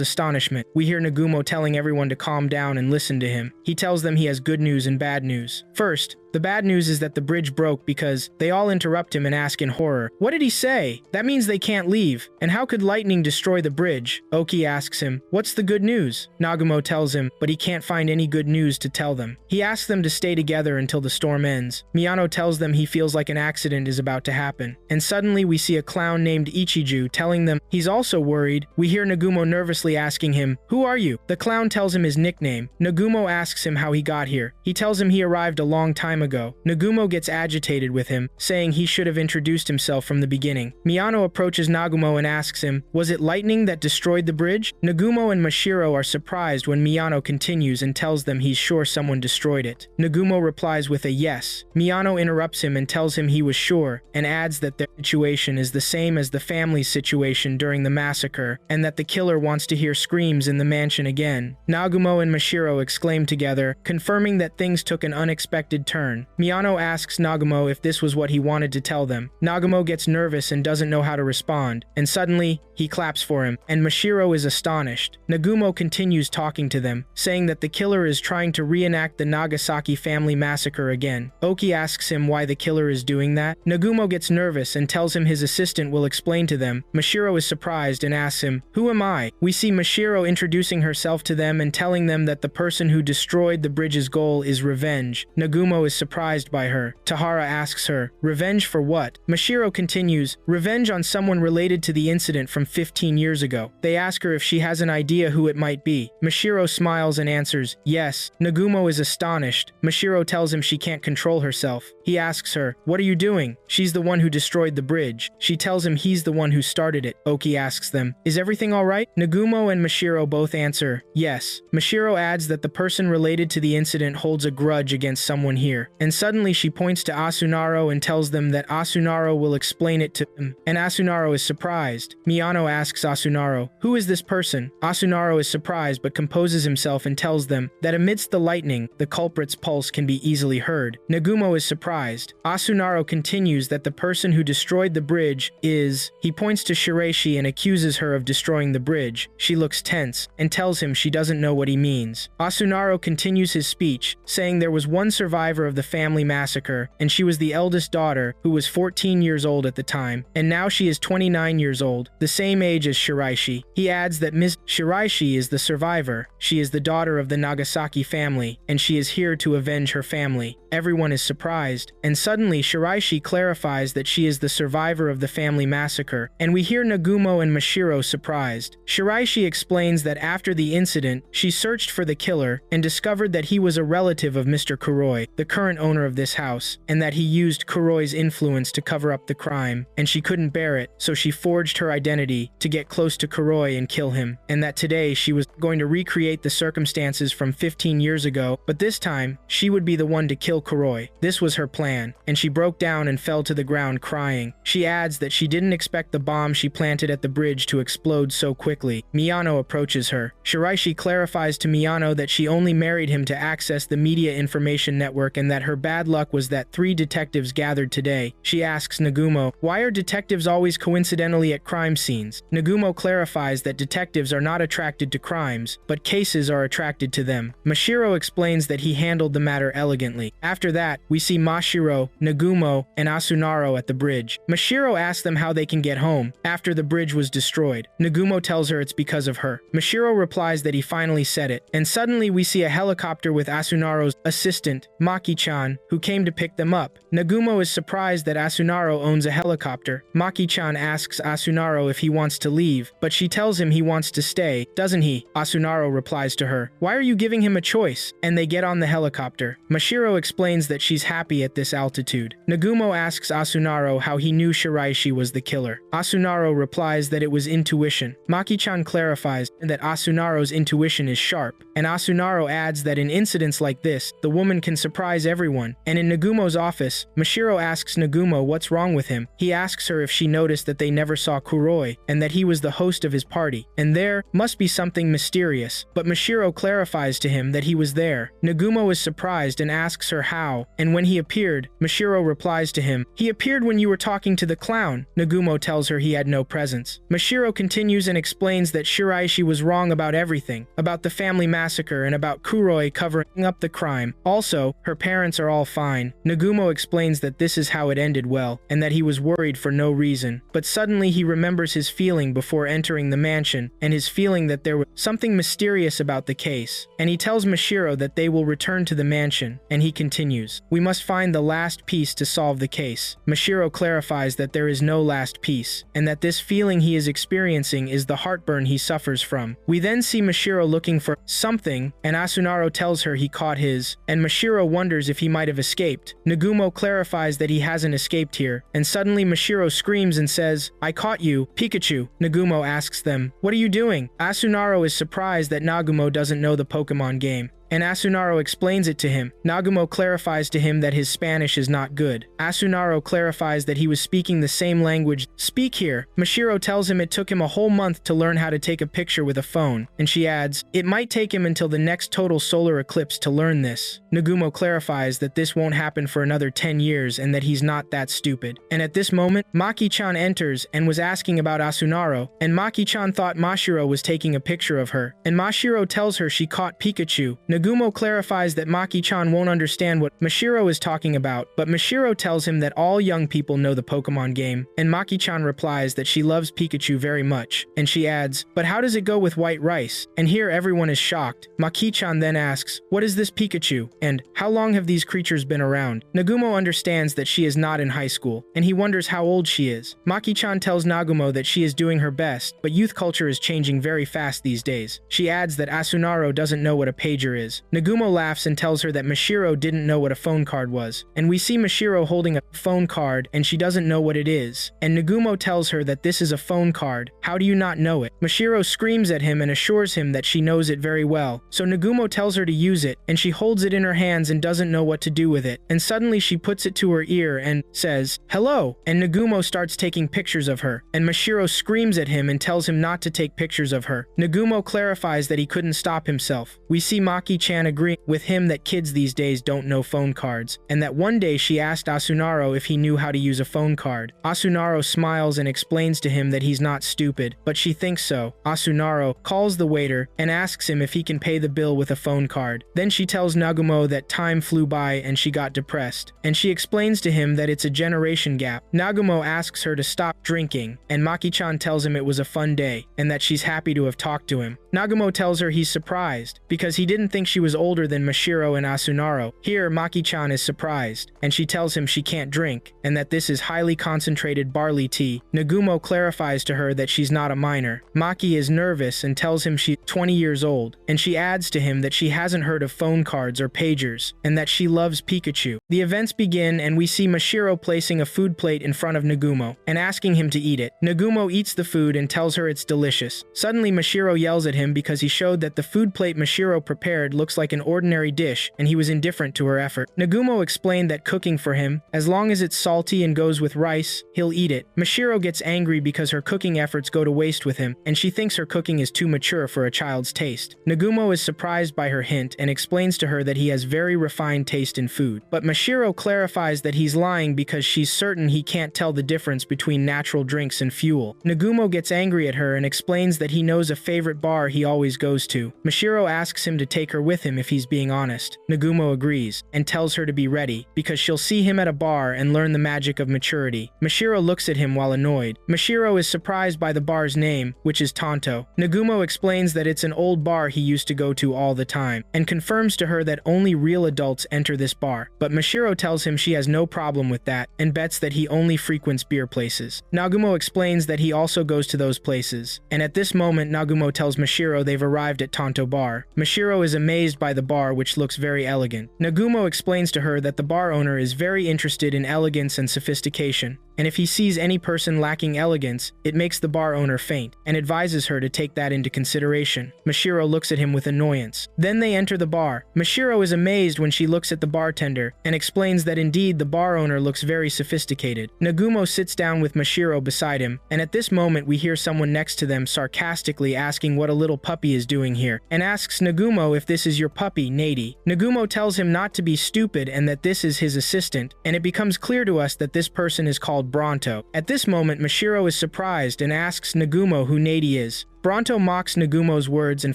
astonishment, we hear Nagumo telling everyone to calm down and listen to him. He tells them he has good news and bad news. First, the bad news is that the bridge broke because they all interrupt him and ask in horror, "What did he say? That means they can't leave. And how could lightning destroy the bridge?" Oki asks him, "What's the good news?" Nagumo tells him, but he can't find any good news to tell them. He asks them to stay together until the storm ends. Miyano tells them he feels like an accident is about to happen. And suddenly we see a clown named Ichiju telling them he's also worried. We hear Nagumo nervously asking him, "Who are you?" The clown tells him his nickname. Nagumo asks him how he got here. He tells him he arrived a long time ago. Nagumo gets agitated with him, saying he should have introduced himself from the beginning. Miyano approaches Nagumo and asks him, "Was it lightning that destroyed the bridge?" Nagumo and Mashiro are surprised when Miyano continues and tells them he's sure someone destroyed it. Nagumo replies with a yes. Miyano interrupts him and tells him he was sure, and adds that their situation is the same as the family's situation during the massacre, and that the killer wants to hear screams in the mansion again. Nagumo and Mashiro exclaim together, confirming that things took an unexpected turn. Miyano asks Nagumo if this was what he wanted to tell them. Nagumo gets nervous and doesn't know how to respond, and suddenly, he claps for him, and Mashiro is astonished. Nagumo continues talking to them, saying that the killer is trying to reenact the Nagasaki family massacre again. Oki asks him why the killer is doing that. Nagumo gets nervous and tells him his assistant will explain to them. Mashiro is surprised and asks him, "Who am I?" We see Mashiro introducing herself to them and telling them that the person who destroyed the bridge's goal is revenge. Nagumo is surprised by her. Tahara asks her, "Revenge for what?" Mashiro continues, "Revenge on someone related to the incident from 15 years ago." They ask her if she has an idea who it might be. Mashiro smiles and answers, "Yes." Nagumo is astonished. Mashiro tells him she can't control herself. He asks her, "What are you doing?" She's the one who destroyed the bridge. She tells him he's the one who started it. Oki asks them, "Is everything alright?" Nagumo and Mashiro both answer, "Yes." Mashiro adds that the person related to the incident holds a grudge against someone here, and suddenly she points to Asunaro and tells them that Asunaro will explain it to him, and Asunaro is surprised. Miyano Miyano asks Asunaro, "Who is this person?" Asunaro is surprised but composes himself and tells them that amidst the lightning, the culprit's pulse can be easily heard. Nagumo is surprised. Asunaro continues that the person who destroyed the bridge is... He points to Shiraishi and accuses her of destroying the bridge. She looks tense and tells him she doesn't know what he means. Asunaro continues his speech, saying there was one survivor of the family massacre, and she was the eldest daughter, who was 14 years old at the time, and now she is 29 years old, the same age as Shiraishi. He adds that Ms. Shiraishi is the survivor. She is the daughter of the Nagasaki family, and she is here to avenge her family. Everyone is surprised, and suddenly Shiraishi clarifies that she is the survivor of the family massacre, and we hear Nagumo and Mashiro surprised. Shiraishi explains that after the incident, she searched for the killer and discovered that he was a relative of Mr. Kuroi, the current owner of this house, and that he used Kuroi's influence to cover up the crime, and she couldn't bear it, so she forged her identity to get close to Kuroi and kill him, and that today she was going to recreate the circumstances from 15 years ago, but this time, she would be the one to kill Kuroi. This was her plan, and she broke down and fell to the ground crying. She adds that she didn't expect the bomb she planted at the bridge to explode so quickly. Miyano approaches her. Shiraishi clarifies to Miyano that she only married him to access the media information network and that her bad luck was that 3 detectives gathered today. She asks Nagumo, why are detectives always coincidentally at crime scenes? Nagumo clarifies that detectives are not attracted to crimes, but cases are attracted to them. Mashiro explains that he handled the matter elegantly. After that, we see Mashiro, Nagumo, and Asunaro at the bridge. Mashiro asks them how they can get home after the bridge was destroyed. Nagumo tells her it's because of her. Mashiro replies that he finally said it, and suddenly we see a helicopter with Asunaro's assistant, Maki-chan, who came to pick them up. Nagumo is surprised that Asunaro owns a helicopter. Maki-chan asks Asunaro if he wants to leave, but she tells him he wants to stay, doesn't he? Asunaro replies to her, why are you giving him a choice? And they get on the helicopter. Mashiro explains that she's happy at this altitude. Nagumo asks Asunaro how he knew Shiraishi was the killer. Asunaro replies that it was intuition. Maki-chan clarifies that Asunaro's intuition is sharp, and Asunaro adds that in incidents like this, the woman can surprise everyone. And in Nagumo's office, Mashiro asks Nagumo what's wrong with him. He asks her if she noticed that they never saw Kuroi, and that he was the host of his party, and there must be something mysterious, but Mashiro clarifies to him that he was there. Nagumo is surprised and asks her how, and when he appeared, Mashiro replies to him, he appeared when you were talking to the clown. Nagumo tells her he had no presence. Mashiro continues and explains that Shiraishi was wrong about everything, about the family massacre and about Kuroi covering up the crime. Also, her parents are all fine. Nagumo explains that this is how it ended well, and that he was worried for no reason. But suddenly he remembers his feeling before entering the mansion, and his feeling that there was something mysterious about the case. And he tells Mashiro that they will return to the mansion, and he continues, we must find the last piece to solve the case. Mashiro clarifies that there is no last piece, and that this feeling he is experiencing is the heartburn he suffers from. We then see Mashiro looking for something, and Asunaro tells her he caught his, and Mashiro wonders if he might have escaped. Nagumo clarifies that he hasn't escaped here, and suddenly Mashiro screams and says, I caught you, Pikachu. Nagumo asks them, what are you doing? Asunaro is surprised that Nagumo doesn't know the Pokemon game, and Asunaro explains it to him. Nagumo clarifies to him that his Spanish is not good. Asunaro clarifies that he was speaking the same language. Speak here. Mashiro tells him it took him a whole month to learn how to take a picture with a phone, and she adds, it might take him until the next total solar eclipse to learn this. Nagumo clarifies that this won't happen for another 10 years and that he's not that stupid. And at this moment, Maki-chan enters and was asking about Asunaro, and Maki-chan thought Mashiro was taking a picture of her, and Mashiro tells her she caught Pikachu. Nagumo clarifies that Maki-chan won't understand what Mashiro is talking about, but Mashiro tells him that all young people know the Pokemon game, and Maki-chan replies that she loves Pikachu very much, and she adds, but how does it go with white rice? And here everyone is shocked. Maki-chan then asks, what is this Pikachu? And how long have these creatures been around? Nagumo understands that she is not in high school, and he wonders how old she is. Maki-chan tells Nagumo that she is doing her best, but youth culture is changing very fast these days. She adds that Asunaro doesn't know what a pager is, is. Nagumo laughs and tells her that Mashiro didn't know what a phone card was. And we see Mashiro holding a phone card and she doesn't know what it is. And Nagumo tells her that this is a phone card. How do you not know it? Mashiro screams at him and assures him that she knows it very well. So Nagumo tells her to use it, and she holds it in her hands and doesn't know what to do with it. And suddenly she puts it to her ear and says, "Hello!" And Nagumo starts taking pictures of her. And Mashiro screams at him and tells him not to take pictures of her. Nagumo clarifies that he couldn't stop himself. We see Maki-chan agree with him that kids these days don't know phone cards, and that one day she asked Asunaro if he knew how to use a phone card. Asunaro smiles and explains to him that he's not stupid, but she thinks so. Asunaro calls the waiter and asks him if he can pay the bill with a phone card. Then she tells Nagumo that time flew by and she got depressed, and she explains to him that it's a generation gap. Nagumo asks her to stop drinking, and Maki-chan tells him it was a fun day, and that she's happy to have talked to him. Nagumo tells her he's surprised, because he didn't think she was older than Mashiro and Asunaro. Here, Maki-chan is surprised, and she tells him she can't drink, and that this is highly concentrated barley tea. Nagumo clarifies to her that she's not a minor. Maki is nervous and tells him she's 20 years old, and she adds to him that she hasn't heard of phone cards or pagers, and that she loves Pikachu. The events begin, and we see Mashiro placing a food plate in front of Nagumo, and asking him to eat it. Nagumo eats the food and tells her it's delicious. Suddenly, Mashiro yells at him because he showed that the food plate Mashiro prepared looks like an ordinary dish, and he was indifferent to her effort. Nagumo explained that cooking for him, as long as it's salty and goes with rice, he'll eat it. Mashiro gets angry because her cooking efforts go to waste with him, and she thinks her cooking is too mature for a child's taste. Nagumo is surprised by her hint and explains to her that he has very refined taste in food. But Mashiro clarifies that he's lying because she's certain he can't tell the difference between natural drinks and fuel. Nagumo gets angry at her and explains that he knows a favorite bar he always goes to. Mashiro asks him to take her with him if he's being honest. Nagumo agrees, and tells her to be ready, because she'll see him at a bar and learn the magic of maturity. Mashiro looks at him while annoyed. Mashiro is surprised by the bar's name, which is Tonto. Nagumo explains that it's an old bar he used to go to all the time, and confirms to her that only real adults enter this bar. But Mashiro tells him she has no problem with that, and bets that he only frequents beer places. Nagumo explains that he also goes to those places, and at this moment Nagumo tells Mashiro they've arrived at Tonto Bar. Mashiro is amazed by the bar, which looks very elegant. Nagumo explains to her that the bar owner is very interested in elegance and sophistication, and if he sees any person lacking elegance, it makes the bar owner faint, and advises her to take that into consideration. Mashiro looks at him with annoyance. Then they enter the bar. Mashiro is amazed when she looks at the bartender, and explains that indeed the bar owner looks very sophisticated. Nagumo sits down with Mashiro beside him, and at this moment we hear someone next to them sarcastically asking what a little puppy is doing here, and asks Nagumo if this is your puppy, Nady. Nagumo tells him not to be stupid and that this is his assistant, and it becomes clear to us that this person is called Bronto. At this moment, Mashiro is surprised and asks Nagumo who Nady is. Bronto mocks Nagumo's words and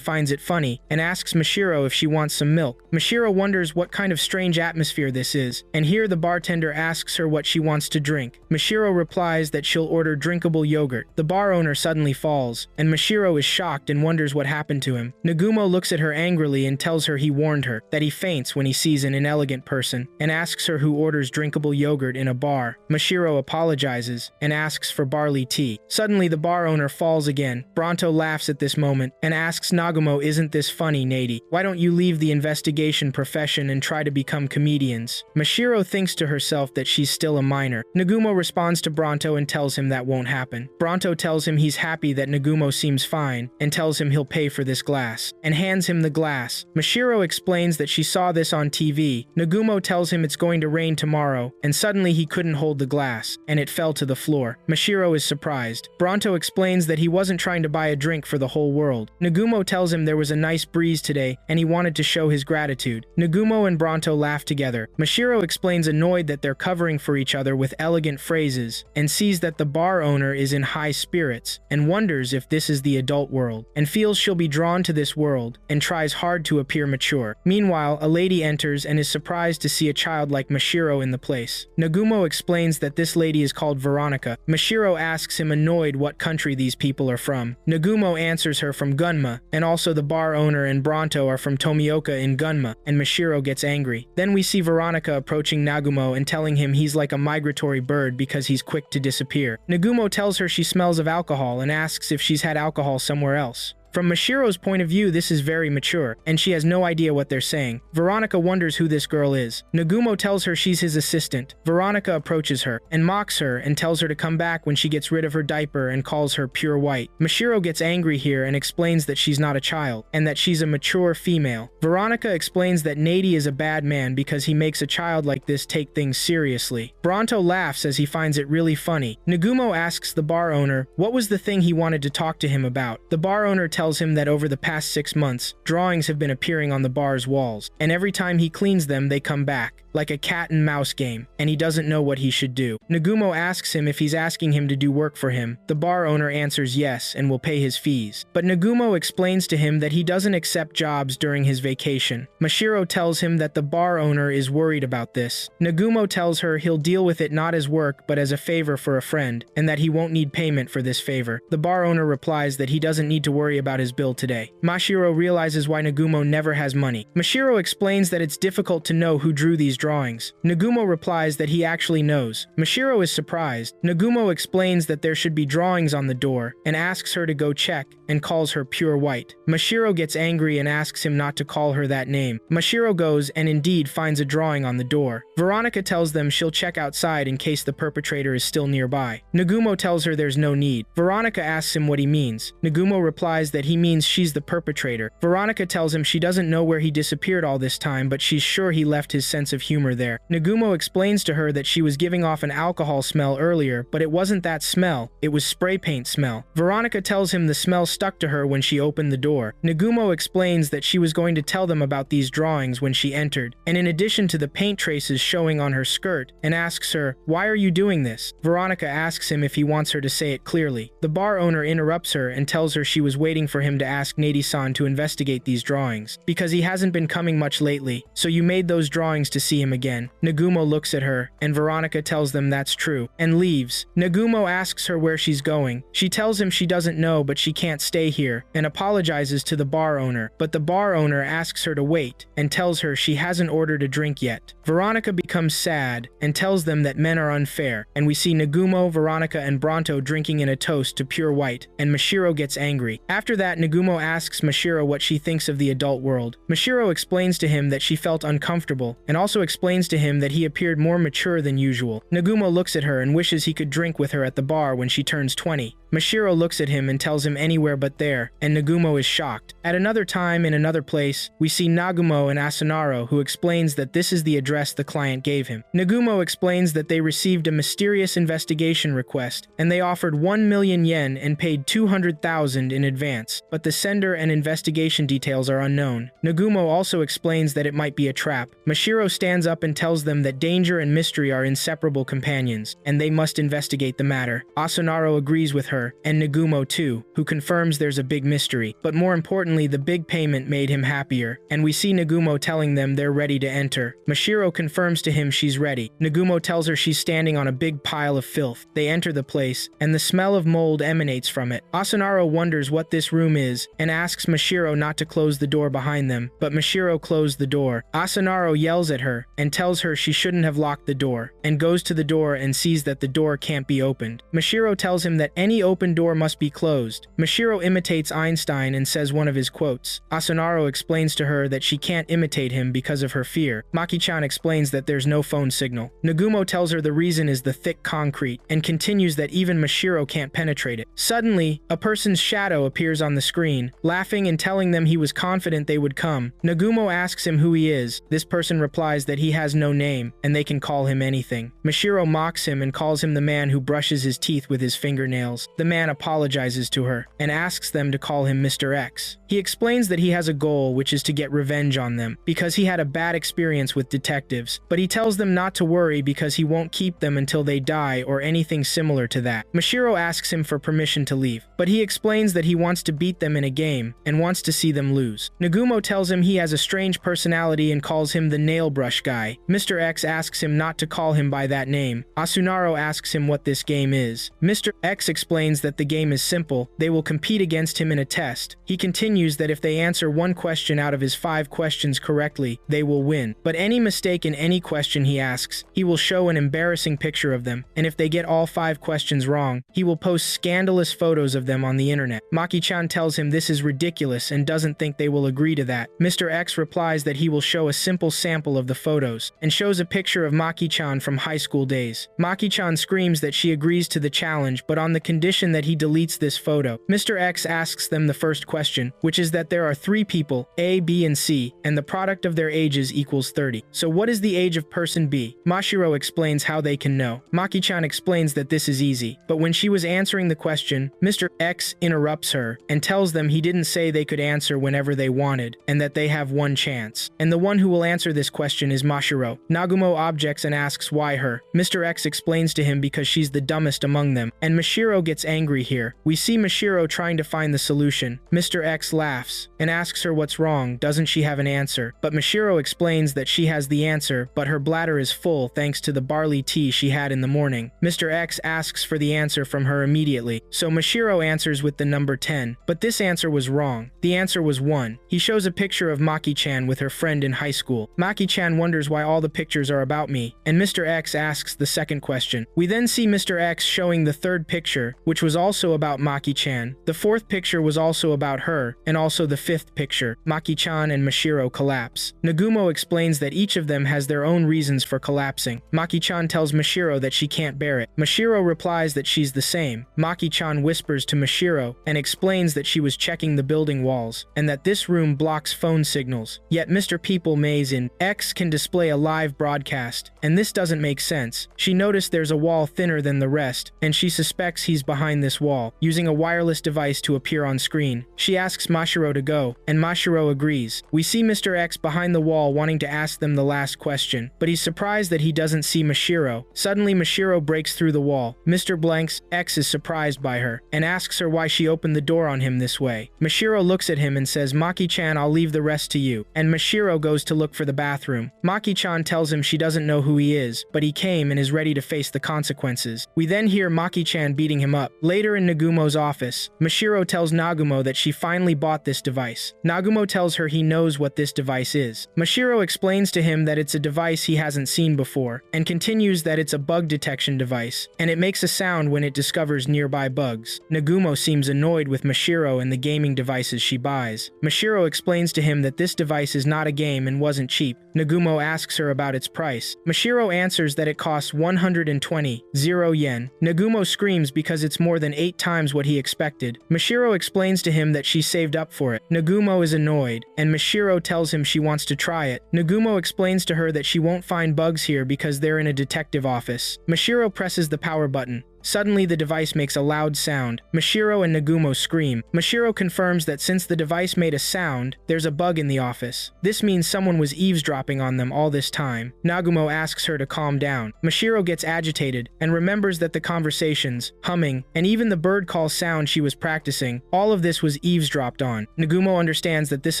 finds it funny, and asks Mashiro if she wants some milk. Mashiro wonders what kind of strange atmosphere this is, and here the bartender asks her what she wants to drink. Mashiro replies that she'll order drinkable yogurt. The bar owner suddenly falls, and Mashiro is shocked and wonders what happened to him. Nagumo looks at her angrily and tells her he warned her, that he faints when he sees an inelegant person, and asks her who orders drinkable yogurt in a bar. Mashiro apologizes, and asks for barley tea. Suddenly the bar owner falls again. Bronto laughs at this moment, and asks Nagumo, "Isn't this funny, Nady? Why don't you leave the investigation profession and try to become comedians?" Mashiro thinks to herself that she's still a minor. Nagumo responds to Bronto and tells him that won't happen. Bronto tells him he's happy that Nagumo seems fine, and tells him he'll pay for this glass, and hands him the glass. Mashiro explains that she saw this on TV. Nagumo tells him it's going to rain tomorrow, and suddenly he couldn't hold the glass, and it fell to the floor. Mashiro is surprised. Bronto explains that he wasn't trying to buy a drink for the whole world. Nagumo tells him there was a nice breeze today, and he wanted to show his gratitude. Nagumo and Bronto laugh together. Mashiro explains annoyed that they're covering for each other with elegant phrases, and sees that the bar owner is in high spirits, and wonders if this is the adult world, and feels she'll be drawn to this world, and tries hard to appear mature. Meanwhile, a lady enters and is surprised to see a child like Mashiro in the place. Nagumo explains that this lady is called Veronica. Mashiro asks him annoyed what country these people are from. Nagumo answers her from Gunma, and also the bar owner and Bronto are from Tomioka in Gunma, and Mashiro gets angry. Then we see Veronica approaching Nagumo and telling him he's like a migratory bird because he's quick to disappear. Nagumo tells her she smells of alcohol and asks if she's had alcohol somewhere else. From Mashiro's point of view, this is very mature, and she has no idea what they're saying. Veronica wonders who this girl is. Nagumo tells her she's his assistant. Veronica approaches her and mocks her and tells her to come back when she gets rid of her diaper and calls her pure white. Mashiro gets angry here and explains that she's not a child, and that she's a mature female. Veronica explains that Nady is a bad man because he makes a child like this take things seriously. Bronto laughs as he finds it really funny. Nagumo asks the bar owner what was the thing he wanted to talk to him about. The bar owner tells him that over the past 6 months, drawings have been appearing on the bar's walls, and every time he cleans them, they come back, like a cat and mouse game, and he doesn't know what he should do. Nagumo asks him if he's asking him to do work for him. The bar owner answers yes and will pay his fees. But Nagumo explains to him that he doesn't accept jobs during his vacation. Mashiro tells him that the bar owner is worried about this. Nagumo tells her he'll deal with it not as work but as a favor for a friend, and that he won't need payment for this favor. The bar owner replies that he doesn't need to worry about his bill today. Mashiro realizes why Nagumo never has money. Mashiro explains that it's difficult to know who drew these drawings. Nagumo replies that he actually knows. Mashiro is surprised. Nagumo explains that there should be drawings on the door and asks her to go check and calls her pure white. Mashiro gets angry and asks him not to call her that name. Mashiro goes and indeed finds a drawing on the door. Veronica tells them she'll check outside in case the perpetrator is still nearby. Nagumo tells her there's no need. Veronica asks him what he means. Nagumo replies that he means she's the perpetrator. Veronica tells him she doesn't know where he disappeared all this time, but she's sure he left his sense of humor there. Nagumo explains to her that she was giving off an alcohol smell earlier, but it wasn't that smell, it was spray paint smell. Veronica tells him the smell stuck to her when she opened the door. Nagumo explains that she was going to tell them about these drawings when she entered, and in addition to the paint traces showing on her skirt, and asks her, "Why are you doing this?" Veronica asks him if he wants her to say it clearly. The bar owner interrupts her and tells her she was waiting for him to ask Nady-san to investigate these drawings, because he hasn't been coming much lately, so you made those drawings to see him again. Nagumo looks at her, and Veronica tells them that's true, and leaves. Nagumo asks her where she's going. She tells him she doesn't know but she can't stay here, and apologizes to the bar owner, but the bar owner asks her to wait, and tells her she hasn't ordered a drink yet. Veronica becomes sad, and tells them that men are unfair, and we see Nagumo, Veronica, and Bronto drinking in a toast to pure white, and Mashiro gets angry. After that, Nagumo asks Mashiro what she thinks of the adult world. Mashiro explains to him that she felt uncomfortable, and also explains to him that he appeared more mature than usual. Nagumo looks at her and wishes he could drink with her at the bar when she turns 20. Mashiro looks at him and tells him anywhere but there, and Nagumo is shocked. At another time, in another place, we see Nagumo and Asunaro, who explains that this is the address the client gave him. Nagumo explains that they received a mysterious investigation request, and they offered 1 million yen and paid 200,000 in advance, but the sender and investigation details are unknown. Nagumo also explains that it might be a trap. Mashiro stands up and tells them that danger and mystery are inseparable companions, and they must investigate the matter. Asunaro agrees with her, and Nagumo too, who confirms there's a big mystery. But more importantly, the big payment made him happier, and we see Nagumo telling them they're ready to enter. Mashiro confirms to him she's ready. Nagumo tells her she's standing on a big pile of filth. They enter the place, and the smell of mold emanates from it. Asunaro wonders what this room is, and asks Mashiro not to close the door behind them, but Mashiro closed the door. Asunaro yells at her, and tells her she shouldn't have locked the door, and goes to the door and sees that the door can't be opened. Mashiro tells him that any open door must be closed. Mashiro imitates Einstein and says one of his quotes. Asunaro explains to her that she can't imitate him because of her fear. Maki-chan explains that there's no phone signal. Nagumo tells her the reason is the thick concrete, and continues that even Mashiro can't penetrate it. Suddenly, a person's shadow appears on the screen, laughing and telling them he was confident they would come. Nagumo asks him who he is. This person replies that he has no name, and they can call him anything. Mashiro mocks him and calls him the man who brushes his teeth with his fingernails. The man apologizes to her, and asks them to call him Mr. X. He explains that he has a goal, which is to get revenge on them, because he had a bad experience with detectives, but he tells them not to worry because he won't keep them until they die or anything similar to that. Mashiro asks him for permission to leave, but he explains that he wants to beat them in a game, and wants to see them lose. Nagumo tells him he has a strange personality and calls him the nail brush guy. Mr. X asks him not to call him by that name. Asunaro asks him what this game is. Mr. X explains that the game is simple. They will compete against him in a test. He continues continues that if they answer one question out of his 5 questions correctly, they will win. But any mistake in any question he asks, he will show an embarrassing picture of them, and if they get all 5 questions wrong, he will post scandalous photos of them on the internet. Maki-chan tells him this is ridiculous and doesn't think they will agree to that. Mr. X replies that he will show a simple sample of the photos, and shows a picture of Maki-chan from high school days. Maki-chan screams that she agrees to the challenge, but on the condition that he deletes this photo. Mr. X asks them the first question, which is that there are 3 people, A, B, and C, and the product of their ages equals 30. So what is the age of person B? Mashiro explains how they can know. Maki-chan explains that this is easy, but when she was answering the question, Mr. X interrupts her and tells them he didn't say they could answer whenever they wanted, and that they have one chance. And the one who will answer this question is Mashiro. Nagumo objects and asks why her. Mr. X explains to him because she's the dumbest among them, and Mashiro gets angry here. We see Mashiro trying to find the solution. Mr. X laughs and asks her what's wrong, doesn't she have an answer? But Mashiro explains that she has the answer, but her bladder is full thanks to the barley tea she had in the morning. Mr. X asks for the answer from her immediately, so Mashiro answers with the number 10, but this answer was wrong. The answer was 1. He shows a picture of Maki-chan with her friend in high school. Maki-chan wonders why all the pictures are about me, and Mr. X asks the second question. We then see Mr. X showing the third picture, which was also about Maki-chan. The fourth picture was also about her, and also the fifth picture. Maki-chan and Mashiro collapse. Nagumo explains that each of them has their own reasons for collapsing. Maki-chan tells Mashiro that she can't bear it. Mashiro replies that she's the same. Maki-chan whispers to Mashiro and explains that she was checking the building walls, and that this room blocks phone signals. Yet Mr. People Maze in X can display a live broadcast, and this doesn't make sense. She noticed there's a wall thinner than the rest, and she suspects he's behind this wall, using a wireless device to appear on screen. She asks Mashiro to go, and Mashiro agrees. We see Mr. X behind the wall wanting to ask them the last question, but he's surprised that he doesn't see Mashiro. Suddenly Mashiro breaks through the wall. Mr. Blank's X is surprised by her, and asks her why she opened the door on him this way. Mashiro looks at him and says, Maki-chan, I'll leave the rest to you. And Mashiro goes to look for the bathroom. Maki-chan tells him she doesn't know who he is, but he came and is ready to face the consequences. We then hear Maki-chan beating him up. Later in Nagumo's office, Mashiro tells Nagumo that she finally bought this device. Nagumo tells her he knows what this device is. Mashiro explains to him that it's a device he hasn't seen before, and continues that it's a bug detection device, and it makes a sound when it discovers nearby bugs. Nagumo seems annoyed with Mashiro and the gaming devices she buys. Mashiro explains to him that this device is not a game and wasn't cheap. Nagumo asks her about its price. Mashiro answers that it costs 120 yen. Nagumo screams because it's more than 8 times what he expected. Mashiro explains to him that she saved up for it. Nagumo is annoyed, and Mashiro tells him she wants to try it. Nagumo explains to her that she won't find bugs here because they're in a detective office. Mashiro presses the power button. Suddenly, the device makes a loud sound. Mashiro and Nagumo scream. Mashiro confirms that since the device made a sound, there's a bug in the office. This means someone was eavesdropping on them all this time. Nagumo asks her to calm down. Mashiro gets agitated and remembers that the conversations, humming, and even the bird call sound she was practicing, all of this was eavesdropped on. Nagumo understands that this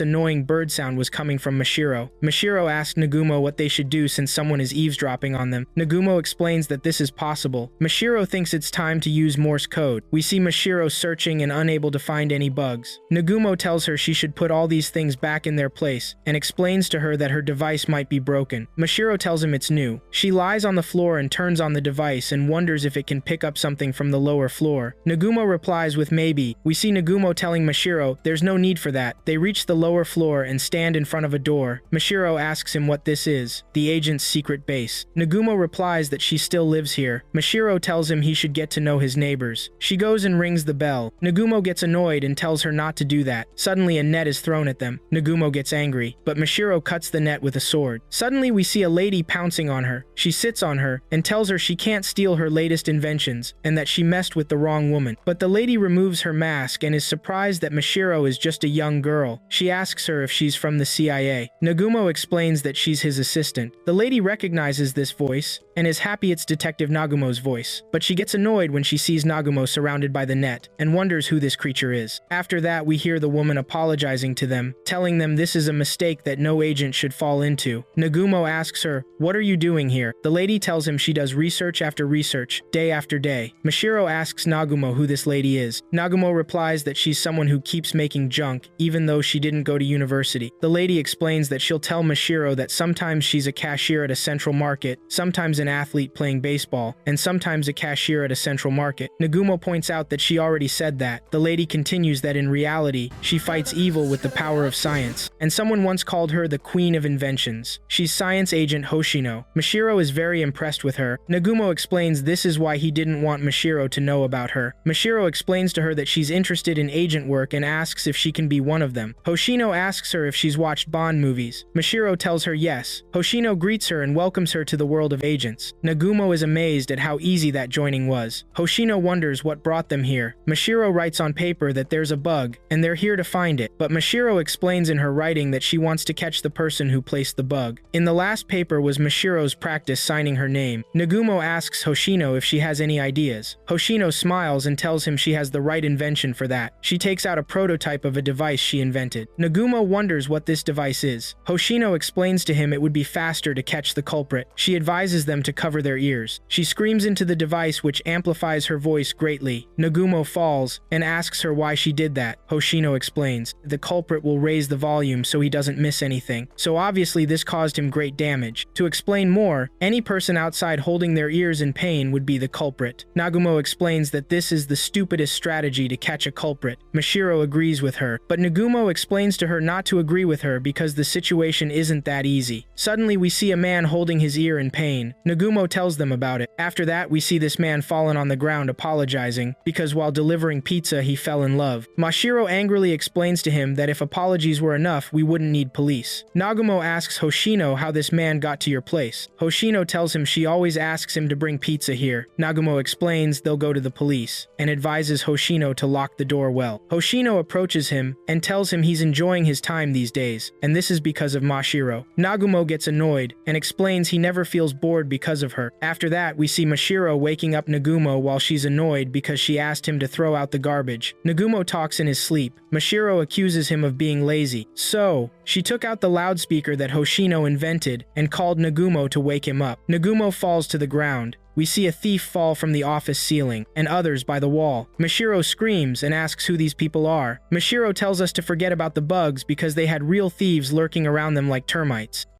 annoying bird sound was coming from Mashiro. Mashiro asks Nagumo what they should do since someone is eavesdropping on them. Nagumo explains that this is possible. Mashiro thinks it's time to use Morse code. We see Mashiro searching and unable to find any bugs. Nagumo tells her she should put all these things back in their place and explains to her that her device might be broken. Mashiro tells him it's new. She lies on the floor and turns on the device and wonders if it can pick up something from the lower floor. Nagumo replies with maybe. We see Nagumo telling Mashiro there's no need for that. They reach the lower floor and stand in front of a door. Mashiro asks him what this is. The agent's secret base. Nagumo replies that she still lives here. Mashiro tells him he should get to know his neighbors. She goes and rings the bell. Nagumo gets annoyed and tells her not to do that. Suddenly a net is thrown at them. Nagumo gets angry, but Mashiro cuts the net with a sword. Suddenly we see a lady pouncing on her. She sits on her and tells her she can't steal her latest inventions and that she messed with the wrong woman. But the lady removes her mask and is surprised that Mashiro is just a young girl. She asks her if she's from the CIA. Nagumo explains that she's his assistant. The lady recognizes this voice and is happy it's Detective Nagumo's voice. But she gets annoyed when she sees Nagumo surrounded by the net, and wonders who this creature is. After that, we hear the woman apologizing to them, telling them this is a mistake that no agent should fall into. Nagumo asks her, "What are you doing here?" The lady tells him she does research after research, day after day. Mashiro asks Nagumo who this lady is. Nagumo replies that she's someone who keeps making junk, even though she didn't go to university. The lady explains that she'll tell Mashiro that sometimes she's a cashier at a central market, sometimes an athlete playing baseball, and sometimes a cashier at a central market. Nagumo points out that she already said that. The lady continues that in reality, she fights evil with the power of science, and someone once called her the Queen of Inventions. She's science agent Hoshino. Mashiro is very impressed with her. Nagumo explains this is why he didn't want Mashiro to know about her. Mashiro explains to her that she's interested in agent work and asks if she can be one of them. Hoshino asks her if she's watched Bond movies. Mashiro tells her yes. Hoshino greets her and welcomes her to the world of agents. Nagumo is amazed at how easy that joining was. Hoshino wonders what brought them here. Mashiro writes on paper that there's a bug, and they're here to find it, but Mashiro explains in her writing that she wants to catch the person who placed the bug. In the last paper was Mashiro's practice signing her name. Nagumo asks Hoshino if she has any ideas. Hoshino smiles and tells him she has the right invention for that. She takes out a prototype of a device she invented. Nagumo wonders what this device is. Hoshino explains to him it would be faster to catch the culprit. She advises them to cover their ears. She screams into the device, which amplifies her voice greatly. Nagumo falls and asks her why she did that. Hoshino explains, the culprit will raise the volume so he doesn't miss anything. So obviously this caused him great damage. To explain more, any person outside holding their ears in pain would be the culprit. Nagumo explains that this is the stupidest strategy to catch a culprit. Mashiro agrees with her, but Nagumo explains to her not to agree with her because the situation isn't that easy. Suddenly we see a man holding his ear in pain. Nagumo tells them about it. After that, we see this man fallen on the ground apologizing because while delivering pizza he fell in love. Mashiro angrily explains to him that if apologies were enough, we wouldn't need police. Nagumo asks Hoshino how this man got to your place. Hoshino tells him she always asks him to bring pizza here. Nagumo explains they'll go to the police and advises Hoshino to lock the door well. Hoshino approaches him and tells him he's enjoying his time these days, and this is because of Mashiro. Nagumo gets annoyed and explains he never feels bored because of her. After that, we see Mashiro waking up Nagumo while she's annoyed because she asked him to throw out the garbage. Nagumo talks in his sleep. Mashiro accuses him of being lazy. So, she took out the loudspeaker that Hoshino invented and called Nagumo to wake him up. Nagumo falls to the ground. We see a thief fall from the office ceiling, and others by the wall. Mashiro screams and asks who these people are. Mashiro tells us to forget about the bugs because they had real thieves lurking around them like termites.